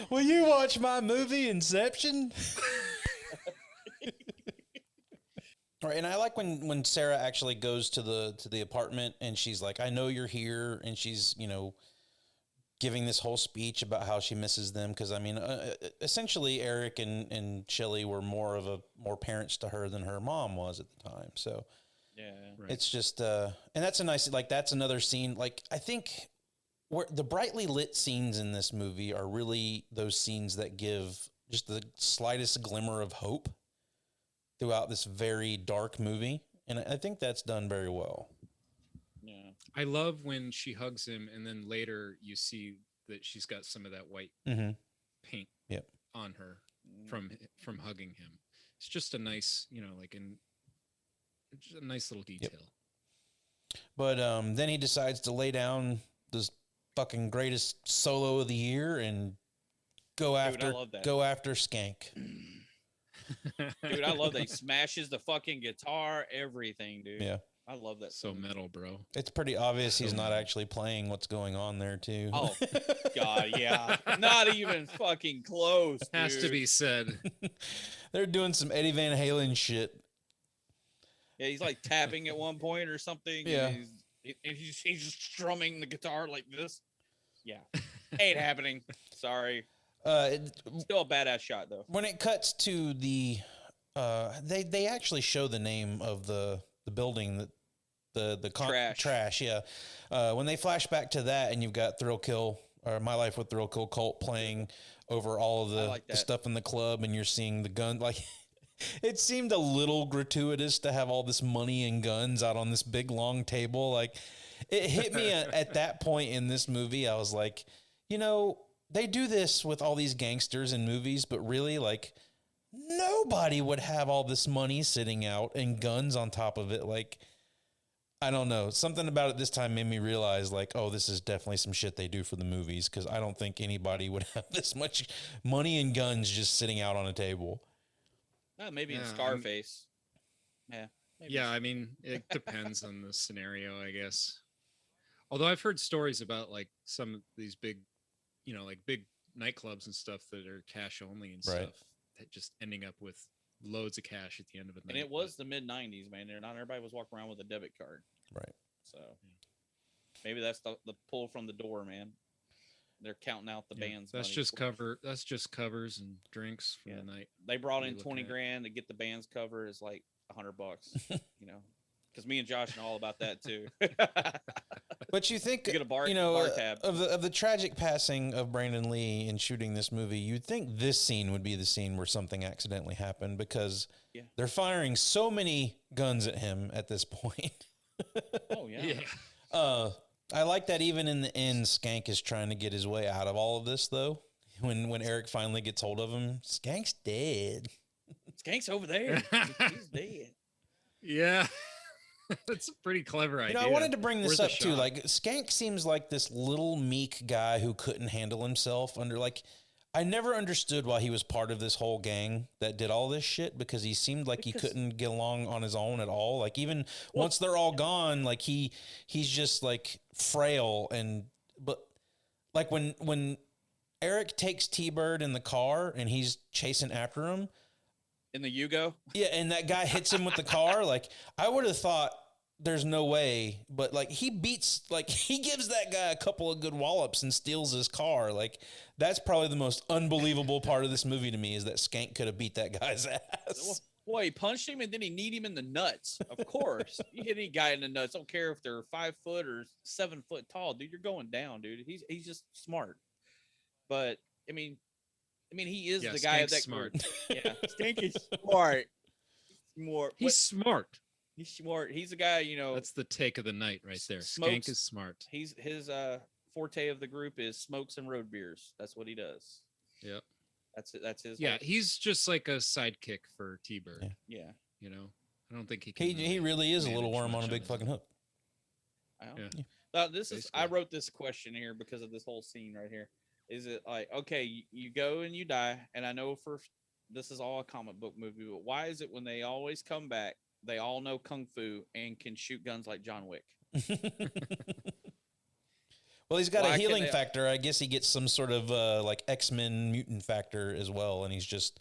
Will you watch my movie Inception? All right, and I like when Sarah actually goes to the apartment and she's like, "I know you're here," and she's giving this whole speech about how she misses them because I mean, essentially Eric and Shelley were more parents to her than her mom was at the time. So yeah, right. It's just and that's a nice that's another scene. Like I think where the brightly lit scenes in this movie are really those scenes that give just the slightest glimmer of hope throughout this very dark movie. And I think that's done very well. yeah. I love when she hugs him, and then later you see that she's got some of that white Mm-hmm. paint Yep. on her from hugging him. It's just a nice, just a nice little detail. But then he decides to lay down this fucking greatest solo of the year and go I after love that. Skank. Dude, I love that. He smashes the fucking guitar, everything, dude. Yeah. I love that. So metal, bro. It's pretty obvious he's not actually playing what's going on there too. Oh, God, yeah. Not even fucking close, dude. Has to be said. They're doing some Eddie Van Halen shit. Yeah, he's like tapping at one point or something. Yeah. And he's just strumming the guitar like this. Yeah. Ain't happening. Sorry. Still a badass shot, though. When it cuts to the, they actually show the name of the building that the trash. Yeah. When they flash back to that, and you've got Thrill Kill or My Life with Thrill Kill Cult playing over all of the stuff in the club, and you're seeing the gun. Like, it seemed a little gratuitous to have all this money and guns out on this big long table. Like, it hit me at that point in this movie. I was like, they do this with all these gangsters in movies, but really, like, nobody would have all this money sitting out and guns on top of it. Like, I don't know. Something about it this time made me realize, like, oh, this is definitely some shit they do for the movies, because I don't think anybody would have this much money and guns just sitting out on a table. Maybe in Scarface. Maybe. Yeah, I mean, it depends on the scenario, I guess. Although I've heard stories about, like, some of these big, like big nightclubs and stuff that are cash only and stuff, that just ending up with loads of cash at the end of the night. And it was the mid-90s, man. Not everybody was walking around with a debit card. Right. So maybe that's the pull from the door, man. They're counting out the band's That's money. That's just covers and drinks for the night. They brought in Look 20 at it. grand to get the band's cover is like $100, because me and Josh know all about that too. But you think, get a bar tab. of the tragic passing of Brandon Lee in shooting this movie, you'd think this scene would be the scene where something accidentally happened, because they're firing so many guns at him at this point. Oh yeah. I like that even in the end, Skank is trying to get his way out of all of this, though. When Eric finally gets hold of him, Skank's dead. Skank's over there. He's dead. Yeah. That's a pretty clever idea. I wanted to bring this Worth a up too. shot. Like, Skank seems like this little meek guy who couldn't handle himself under, like, I never understood why he was part of this whole gang that did all this shit, because he seemed like he couldn't get along on his own at all. Like, even once they're all gone, like he's just like frail. But like when Eric takes T-Bird in the car and he's chasing after him in the Yugo. Yeah. And that guy hits him with the car. Like, I would have thought there's no way, but like he gives that guy a couple of good wallops and steals his car. Like that's probably the most unbelievable part of this movie to me is that Skank could have beat that guy's ass. Well, he punched him and then he kneed him in the nuts. Of course, you hit any guy in the nuts. Don't care if they're 5 foot or 7 foot tall, dude. You're going down, dude. He's just smart. But I mean, he is the guy that smart. Yeah, Skank is smart. He's smart. He's smart. He's a guy, That's the take of the night right there. Skank is smart. His forte of the group is smokes and road beers. That's what he does. Yep. That's his. Yeah, he's just like a sidekick for T-Bird. Yeah. I don't think he can. He really is a little worm on a big fucking hook. I wrote this question here because of this whole scene right here. Is it like, okay, you go and you die, and I know this is all a comic book movie, but why is it when they always come back, they all know kung fu and can shoot guns like John Wick? Well, he's got a healing factor. I guess he gets some sort of like X-Men mutant factor as well, and he's just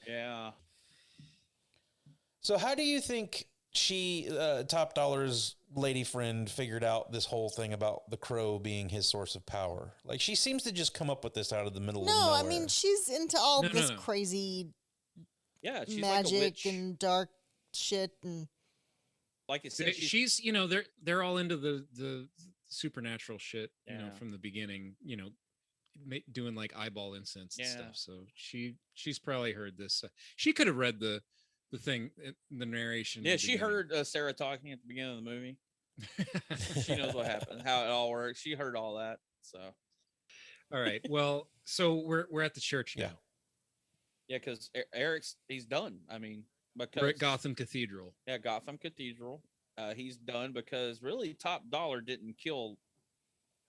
So how do you think she, Top Dollar's lady friend, figured out this whole thing about the crow being his source of power? Like she seems to just come up with this out of the middle of nowhere. No, I mean she's into all this crazy she's magic and dark shit and like it said, she's they're all into the supernatural shit from the beginning, doing like eyeball incense and stuff. So she's probably heard this. She could have read the thing, the narration. Yeah, she heard Sarah talking at the beginning of the movie. She knows what happened, how it all works. She heard all that. So all right, well, so we're at the church now. Yeah, because he's done. I mean, because we're at Gotham Cathedral. Yeah, Gotham Cathedral. He's done because really Top Dollar didn't kill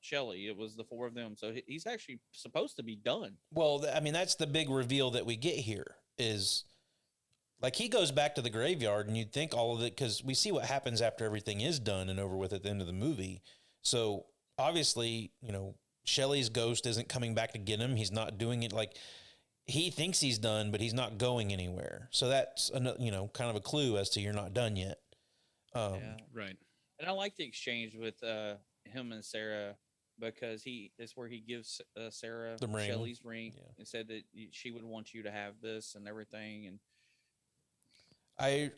Shelley. It was the four of them. So he's actually supposed to be done. Well, I mean, that's the big reveal that we get here is like he goes back to the graveyard and you'd think all of it, because we see what happens after everything is done and over with at the end of the movie. So obviously, Shelley's ghost isn't coming back to get him. He's not doing it like he thinks he's done, but he's not going anywhere. So that's, kind of a clue as to you're not done yet. Right. And I like the exchange with him and Sarah because that's where he gives Sarah Shelley's ring and said that she would want you to have this and everything. And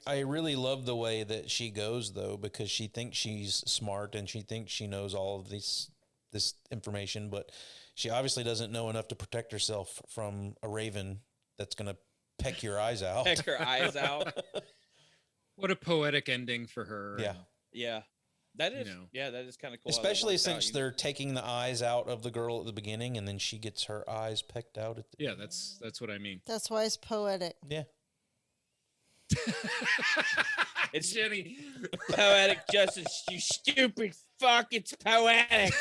I really love the way that she goes though, because she thinks she's smart and she thinks she knows all of this information, but she obviously doesn't know enough to protect herself from a raven that's going to peck your eyes out. Peck her eyes out. What a poetic ending for her. Yeah. Yeah. That is, that is kind of cool. Especially since they're taking the eyes out of the girl at the beginning and then she gets her eyes pecked out at the end. That's what I mean. That's why it's poetic. Yeah. It's Jenny. Poetic justice, you stupid fuck. It's poetic.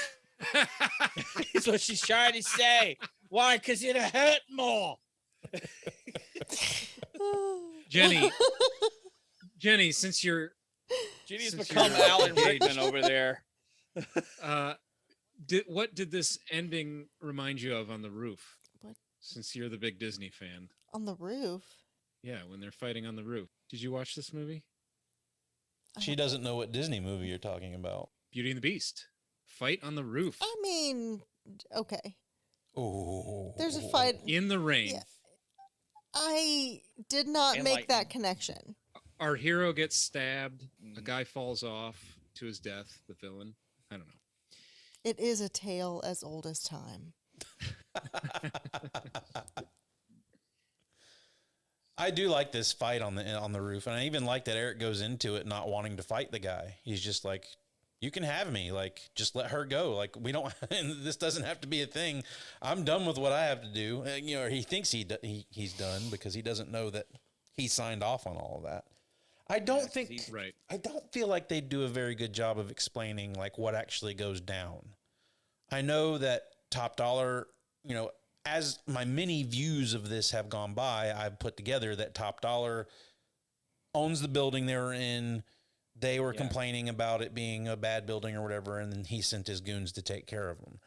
That's what she's trying to say. Why? Because it'll hurt more. Jenny, since Jenny's become Alan Rickman over there. What did this ending remind you of on the roof? What? Since you're the big Disney fan. On the roof? Yeah, when they're fighting on the roof. Did you watch this movie? She doesn't know what Disney movie you're talking about. Beauty and the Beast. Fight on the roof. I mean, okay. Oh. There's a fight. In the rain. Yeah. I did not make that connection. Our hero gets stabbed. A guy falls off to his death, the villain. I don't know. It is a tale as old as time. I do like this fight on the roof, and I even like that Eric goes into it not wanting to fight the guy. He's just like, you can have me. Like, just let her go. Like, we don't. This doesn't have to be a thing. I'm done with what I have to do. Or he thinks he's done because he doesn't know that he signed off on all of that. I don't feel like they do a very good job of explaining like what actually goes down. I know that Top Dollar, as my many views of this have gone by, I've put together that Top Dollar owns the building they were in. They were complaining about it being a bad building or whatever, and then he sent his goons to take care of them.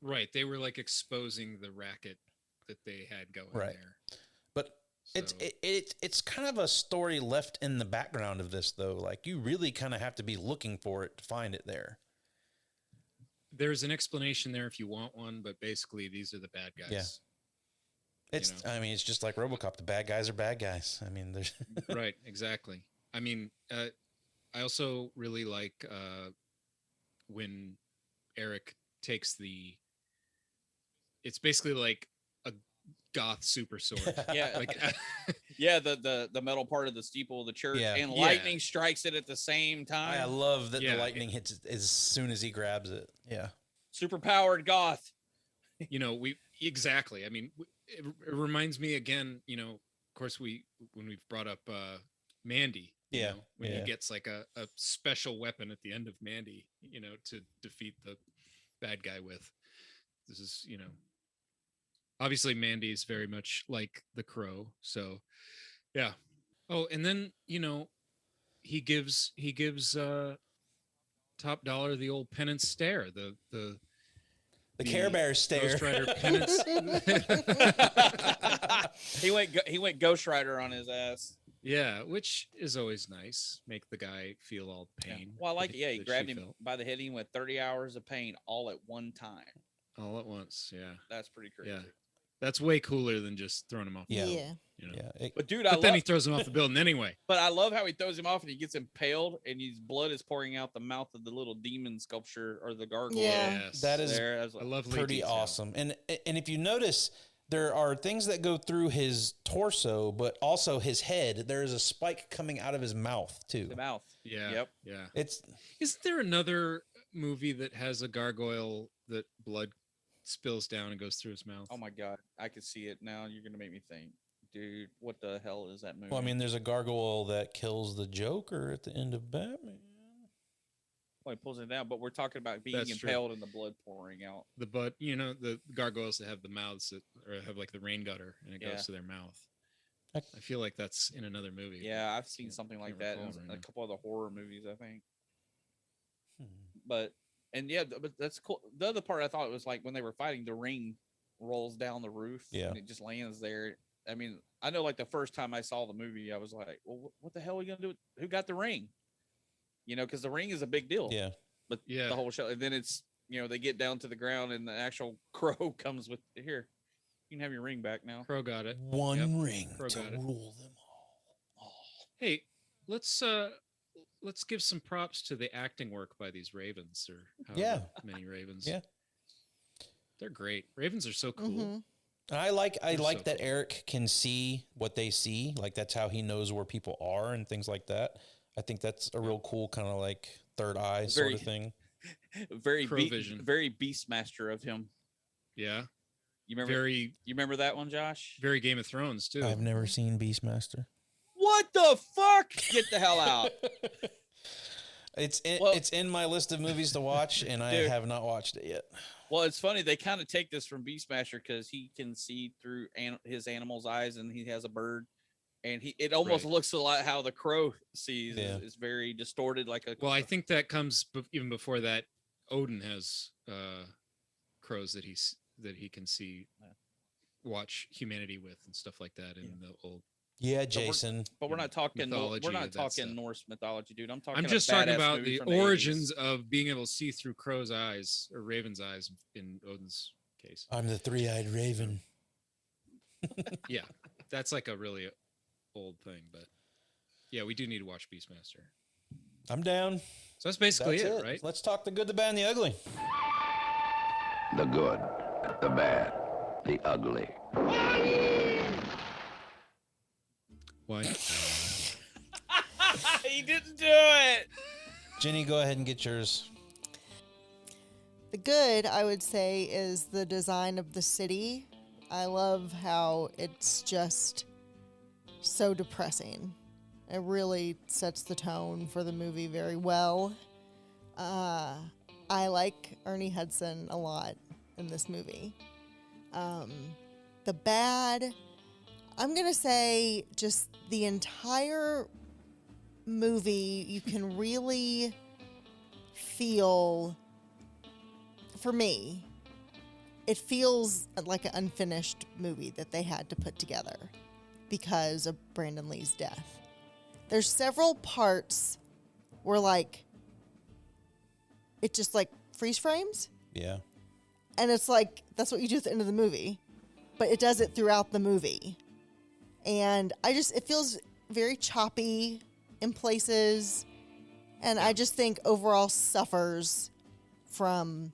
Right. They were like exposing the racket that they had going there. But So, It's kind of a story left in the background of this, though. Like, you really kind of have to be looking for it to find it there. there's an explanation there if you want one, but basically these are the bad guys. Yeah. It's, I mean, it's just like RoboCop. The bad guys are bad guys. I mean, there's Right, exactly. I mean, I also really like when Eric takes it's basically like a goth super sword. Yeah. Like, Yeah, the metal part of the steeple of the church, Yeah. and Yeah. lightning strikes it at the same time. I love that Yeah, the lightning hits it as soon as he grabs it. Yeah. Super powered goth. exactly. I mean, it reminds me again, of course, when we've brought up Mandy, Yeah, when yeah. he gets like a special weapon at the end of Mandy, to defeat the bad guy with. This is, obviously Mandy's very much like the Crow. So, yeah. Oh, and then, he gives Top Dollar the old penance stare, the Care Bear stare. Ghost Rider penance. He went Ghost Rider on his ass. Yeah, which is always nice. Make the guy feel all pain. Well, I like it. Yeah, he that grabbed she him felt. by the head. He went 30 hours of pain all at one time. All at once. Yeah. That's pretty crazy. Yeah. That's way cooler than just throwing him off. Yeah. The Yeah. building, Yeah. But dude, But then he throws him off the building anyway. But I love how he throws him off and he gets impaled and his blood is pouring out the mouth of the little demon sculpture or the gargoyle. Yeah. Yes. That is There, I was like, a lovely pretty detail. awesome. And if you notice, there are things that go through his torso, but also his head. There is a spike coming out of his mouth too. the mouth. Yeah. Yep. Yeah. It's Isn't there another movie that has a gargoyle that blood spills down and goes through his mouth? Oh my god, I can see it now. You're gonna make me think, dude. What the hell is that movie? well, I mean, there's a gargoyle that kills the Joker at the end of Batman. well, he pulls it down, but we're talking about being That's true. impaled and the blood pouring out. The butt, the gargoyles that have the mouths that or have like the rain gutter and it Yeah. goes to their mouth. I feel like that's in another movie. Yeah, I've seen something like that recall in right a now. couple of the horror movies, I think. Hmm. But that's cool. The other part I thought was like when they were fighting, the ring rolls down the roof. Yeah. And it just lands there. I mean, I know like the first time I saw the movie, I was like, well, what the hell are we gonna do? Who got the ring? Because the ring is a big deal. Yeah. But Yeah. the whole show, and then it's they get down to the ground and the actual crow comes with here. You can have your ring back now. Crow got it. One Yep. ring Crow to got it. rule them all. Hey, let's give some props to the acting work by these ravens or however many ravens. Yeah. They're great. Ravens are so cool. Mm-hmm. And I like They're so that cool. Eric can see what they see. Like, that's how he knows where people are and things like that. I think that's a real cool kind of like third eye sort Very- of thing. Very Crow vision. very Beastmaster of him. Yeah. You remember? Very You remember that one, Josh? very Game of Thrones too. I've never seen Beastmaster. What the fuck? Get the hell out! Well- It's in my list of movies to watch, and I Dude. have not watched it yet. Well, it's funny. They kind of take this from Beastmaster because he can see through his animal's eyes, and he has a bird, and it almost Right. looks a lot how the crow sees. Yeah. It's very distorted, like a. Well, I think that comes even before that. Odin has crows that he can see, watch humanity with, and stuff like that in the old. Yeah, Jason. But we're not talking. Mythology We're not of that talking stuff. Norse mythology, dude. I'm talking. I'm just a talking badass about movie the from the 80s. origins of being able to see through crow's eyes or raven's eyes in Odin's case. I'm the three-eyed raven. Yeah, that's like a really old thing, but yeah, we do need to watch Beastmaster. I'm down. So that's basically That's it, right? Let's talk the good, the bad, and the ugly. The good, the bad, the ugly. Why? He didn't do it. Jenny, go ahead and get yours. The good, I would say, is the design of the city. I love how it's just so depressing. It really sets the tone for the movie very well. I like Ernie Hudson a lot in this movie. The bad, I'm going to say just the entire movie, you can really feel, for me, it feels like an unfinished movie that they had to put together. because of Brandon Lee's death. There's several parts where like it just like freeze frames. Yeah. And it's like, that's what you do at the end of the movie. But it does it throughout the movie. And it feels very choppy in places. And I just think overall suffers from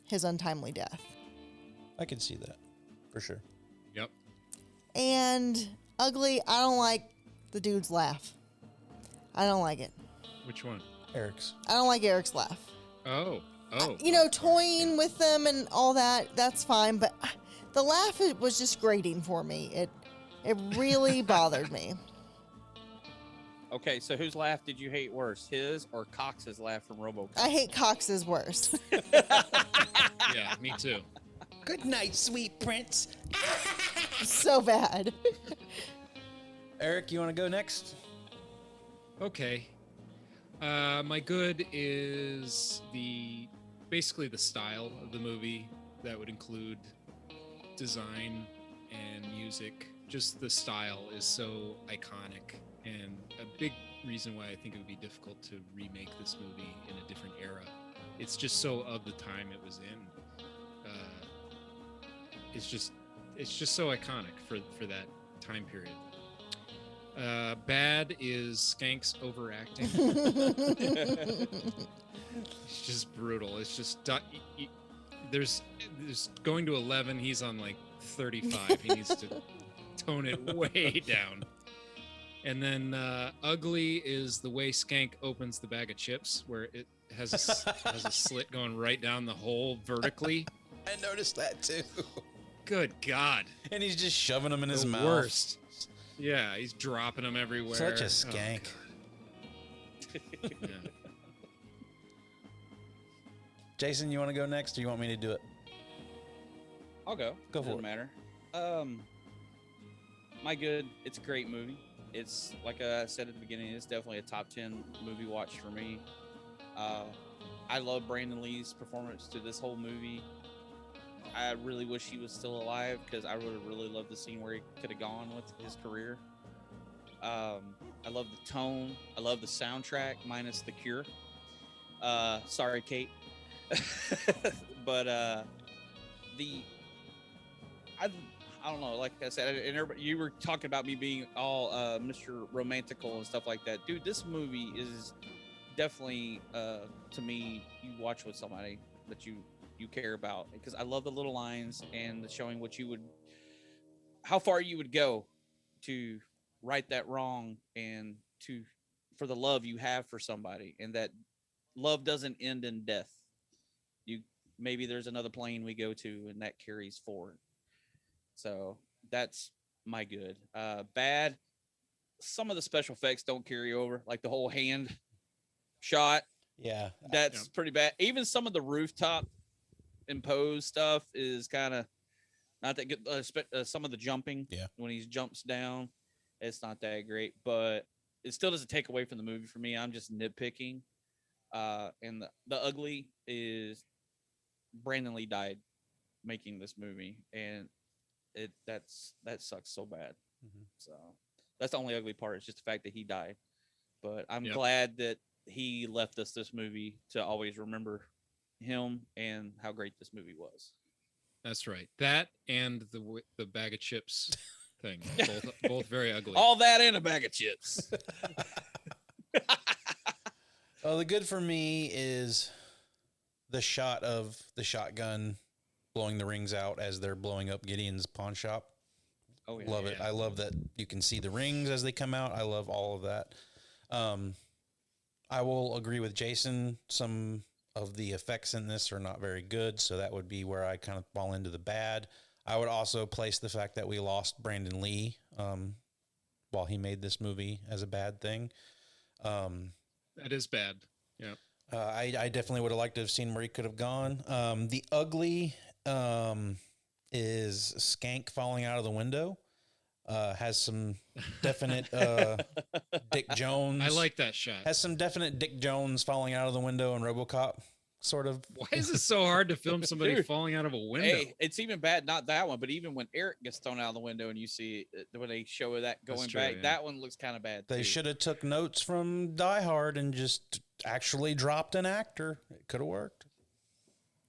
his untimely death. I can see that for sure. Yep. And Ugly, I don't like the dude's laugh. I don't like it. Which one? Eric's. I don't like Eric's laugh. Oh. Toying with them and all that, that's fine. But the laugh was just grating for me. It really bothered me. Okay, so whose laugh did you hate worse, his or Cox's laugh from RoboCop? I hate Cox's worse. Yeah, me too. Good night, sweet prince. So bad. Eric, you want to go next? Okay. My good is basically the style of the movie. That would include design and music. Just the style is so iconic, and a big reason why I think it would be difficult to remake this movie in a different era. It's just so of the time it was in. It's just so iconic for that time period. Bad is Skank's overacting. It's just brutal. It's just there's going to 11. He's on like 35. He needs to tone it way down. And then Ugly is the way Skank opens the bag of chips, where it has a slit going right down the hole vertically. I noticed that too. Good God! And he's just shoving them in his mouth. Worst. Yeah, he's dropping them everywhere. Such a skank. Oh, yeah. Jason, you want to go next, or you want me to do it? I'll go. Go for Doesn't it. matter. My good. It's a great movie. It's like I said at the beginning. It's definitely a top 10 movie watch for me. I love Brandon Lee's performance to this whole movie. I really wish he was still alive because I would have really loved the scene where he could have gone with his career. I love the tone. I love the soundtrack, minus The Cure. Sorry, Kate. But I don't know. Like I said, and everybody, you were talking about me being all Mr. Romantical and stuff like that. Dude, this movie is definitely to me. You watch with somebody that you care about, because I love the little lines and the showing how far you would go to right that wrong, and for the love you have for somebody, and that love doesn't end in death. Maybe there's another plane we go to, and that carries forward. So that's my good. Bad. Some of the special effects don't carry over, like the whole hand shot. Yeah, that's pretty bad. Even some of the rooftop imposed stuff is kind of not that good. Some of the jumping, when he jumps down, it's not that great, but it still doesn't take away from the movie for me. I'm just nitpicking. And the Ugly is Brandon Lee died making this movie, and that sucks so bad. Mm-hmm. So that's the only ugly part. It's just the fact that he died. But I'm glad that he left us this movie to always remember him and how great this movie was. That's right. That and the bag of chips thing, both very ugly. All that and a bag of chips. Well, the good for me is the shot of the shotgun blowing the rings out as they're blowing up Gideon's pawn shop. Oh, yeah. Love it. I love that you can see the rings as they come out. I love all of that. I will agree with Jason. Some of the effects in this are not very good, so that would be where I kind of fall into the bad. I would also place the fact that we lost Brandon Lee while he made this movie as a bad thing. That is bad. Yeah. I definitely would have liked to have seen where he could have gone. The Ugly is Skank falling out of the window. Has some definite Dick Jones. I like that shot. Has some definite Dick Jones falling out of the window in RoboCop sort of. Why is it so hard to film somebody Dude, falling out of a window? Hey, it's even bad, not that one, but even when Eric gets thrown out of the window and you see when they show that going true, back, yeah. that one looks kind of bad. They too. should have took notes from Die Hard and just actually dropped an actor. It could have worked.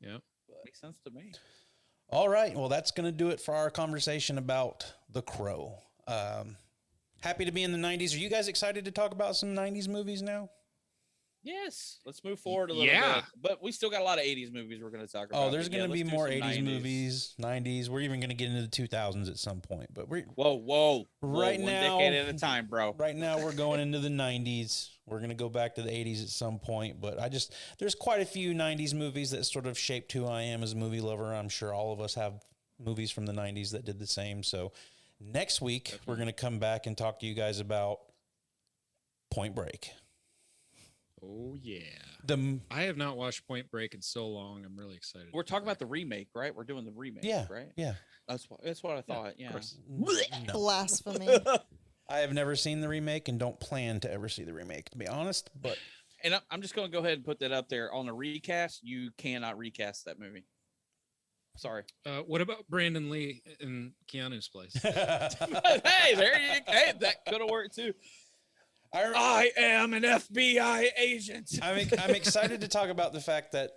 Yeah. Makes sense to me. All right. Well, that's going to do it for our conversation about The Crow. Happy to be in the 90s. Are you guys excited to talk about some 90s movies now? Yes. Let's move forward a little bit. But we still got a lot of 80s movies we're going to talk about. Oh, there's going to be let's do more some 80s movies, 90s. We're even going to get into the 2000s at some point. But we're Whoa. Right one now, decade at a time, bro. Right now, we're going into the 90s. We're going to go back to the 80s at some point. But there's quite a few 90s movies that sort of shaped who I am as a movie lover. I'm sure all of us have movies from the 90s that did the same. So next week, we're going to come back and talk to you guys about Point Break. Oh, yeah. The I have not watched Point Break in so long. I'm really excited. We're talking about the remake, right? We're doing the remake, right? Yeah. That's what I thought. Yeah. No. Blasphemy. I have never seen the remake and don't plan to ever see the remake, to be honest. But And I'm just going to go ahead and put that up there. On the recast, you cannot recast that movie. Sorry. What about Brandon Lee in Keanu's place? Hey, hey, that could have worked too. I am an FBI agent. I'm excited to talk about the fact that,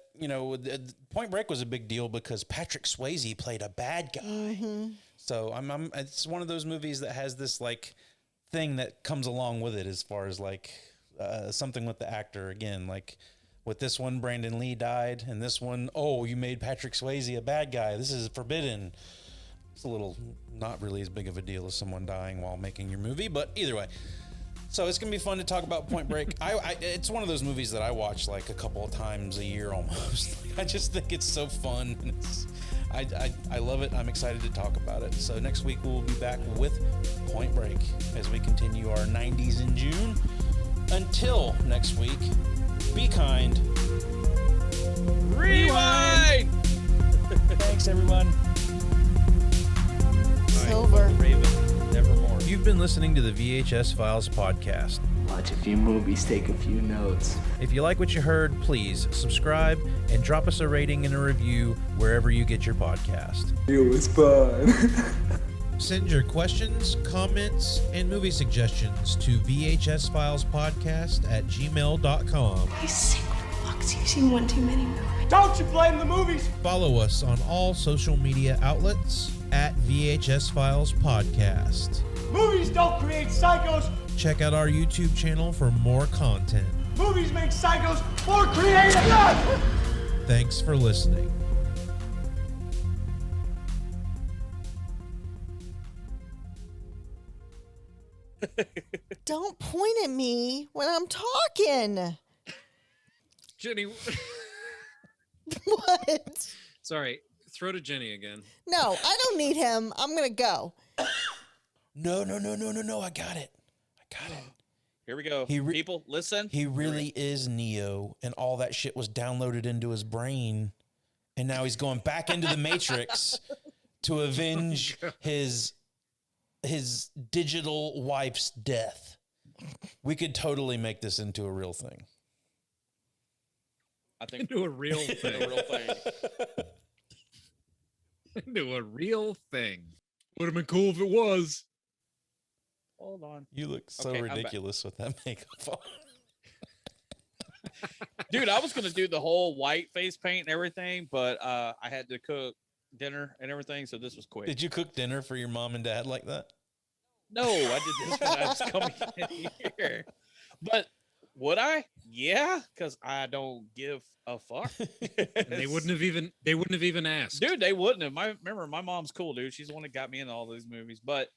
Point Break was a big deal because Patrick Swayze played a bad guy. Mm-hmm. So it's one of those movies that has this like thing that comes along with it as far as like something with the actor. Again, like with this one, Brandon Lee died, and this one, you made Patrick Swayze a bad guy. This is forbidden. It's a little not really as big of a deal as someone dying while making your movie, but either way. So it's going to be fun to talk about Point Break. It's one of those movies that I watch like a couple of times a year almost. I just think it's so fun. And I love it. I'm excited to talk about it. So next week we'll be back with Point Break as we continue our 90s in June. Until next week, be kind. Rewind! Thanks, everyone. Silver. Raven, nevermore. You've been listening to the VHS Files Podcast. Watch a few movies, take a few notes. If you like what you heard, please subscribe and drop us a rating and a review wherever you get your podcast. It was fun. Send your questions, comments, and movie suggestions to vhsfilespodcast@gmail.com. You sick fucks. You've seen one too many movies. Don't you blame the movies! Follow us on all social media outlets at VHS Files Podcast. Movies don't create psychos. Check out our YouTube channel for more content. Movies make psychos more creative. Thanks for listening. Don't point at me when I'm talking. Jenny. What? Sorry. Throw to Jenny again. No, I don't need him. I'm going to go. No. I got it. Here we go. People, listen. He really is Neo, and all that shit was downloaded into his brain, and now he's going back into the Matrix to avenge his digital wife's death. We could totally make this into a real thing. I think Into a real thing. a real thing. Into a real thing. Would have been cool if it was. Hold on. You look so Okay, I'm back. ridiculous with that makeup on. Dude, I was going to do the whole white face paint and everything, but I had to cook dinner and everything, so this was quick. Did you cook dinner for your mom and dad like that? No, I did this when I was coming in here. But would I? Yeah, because I don't give a fuck. And they wouldn't have even asked. Dude, they wouldn't have. Remember, my mom's cool, dude. She's the one that got me into all these movies. But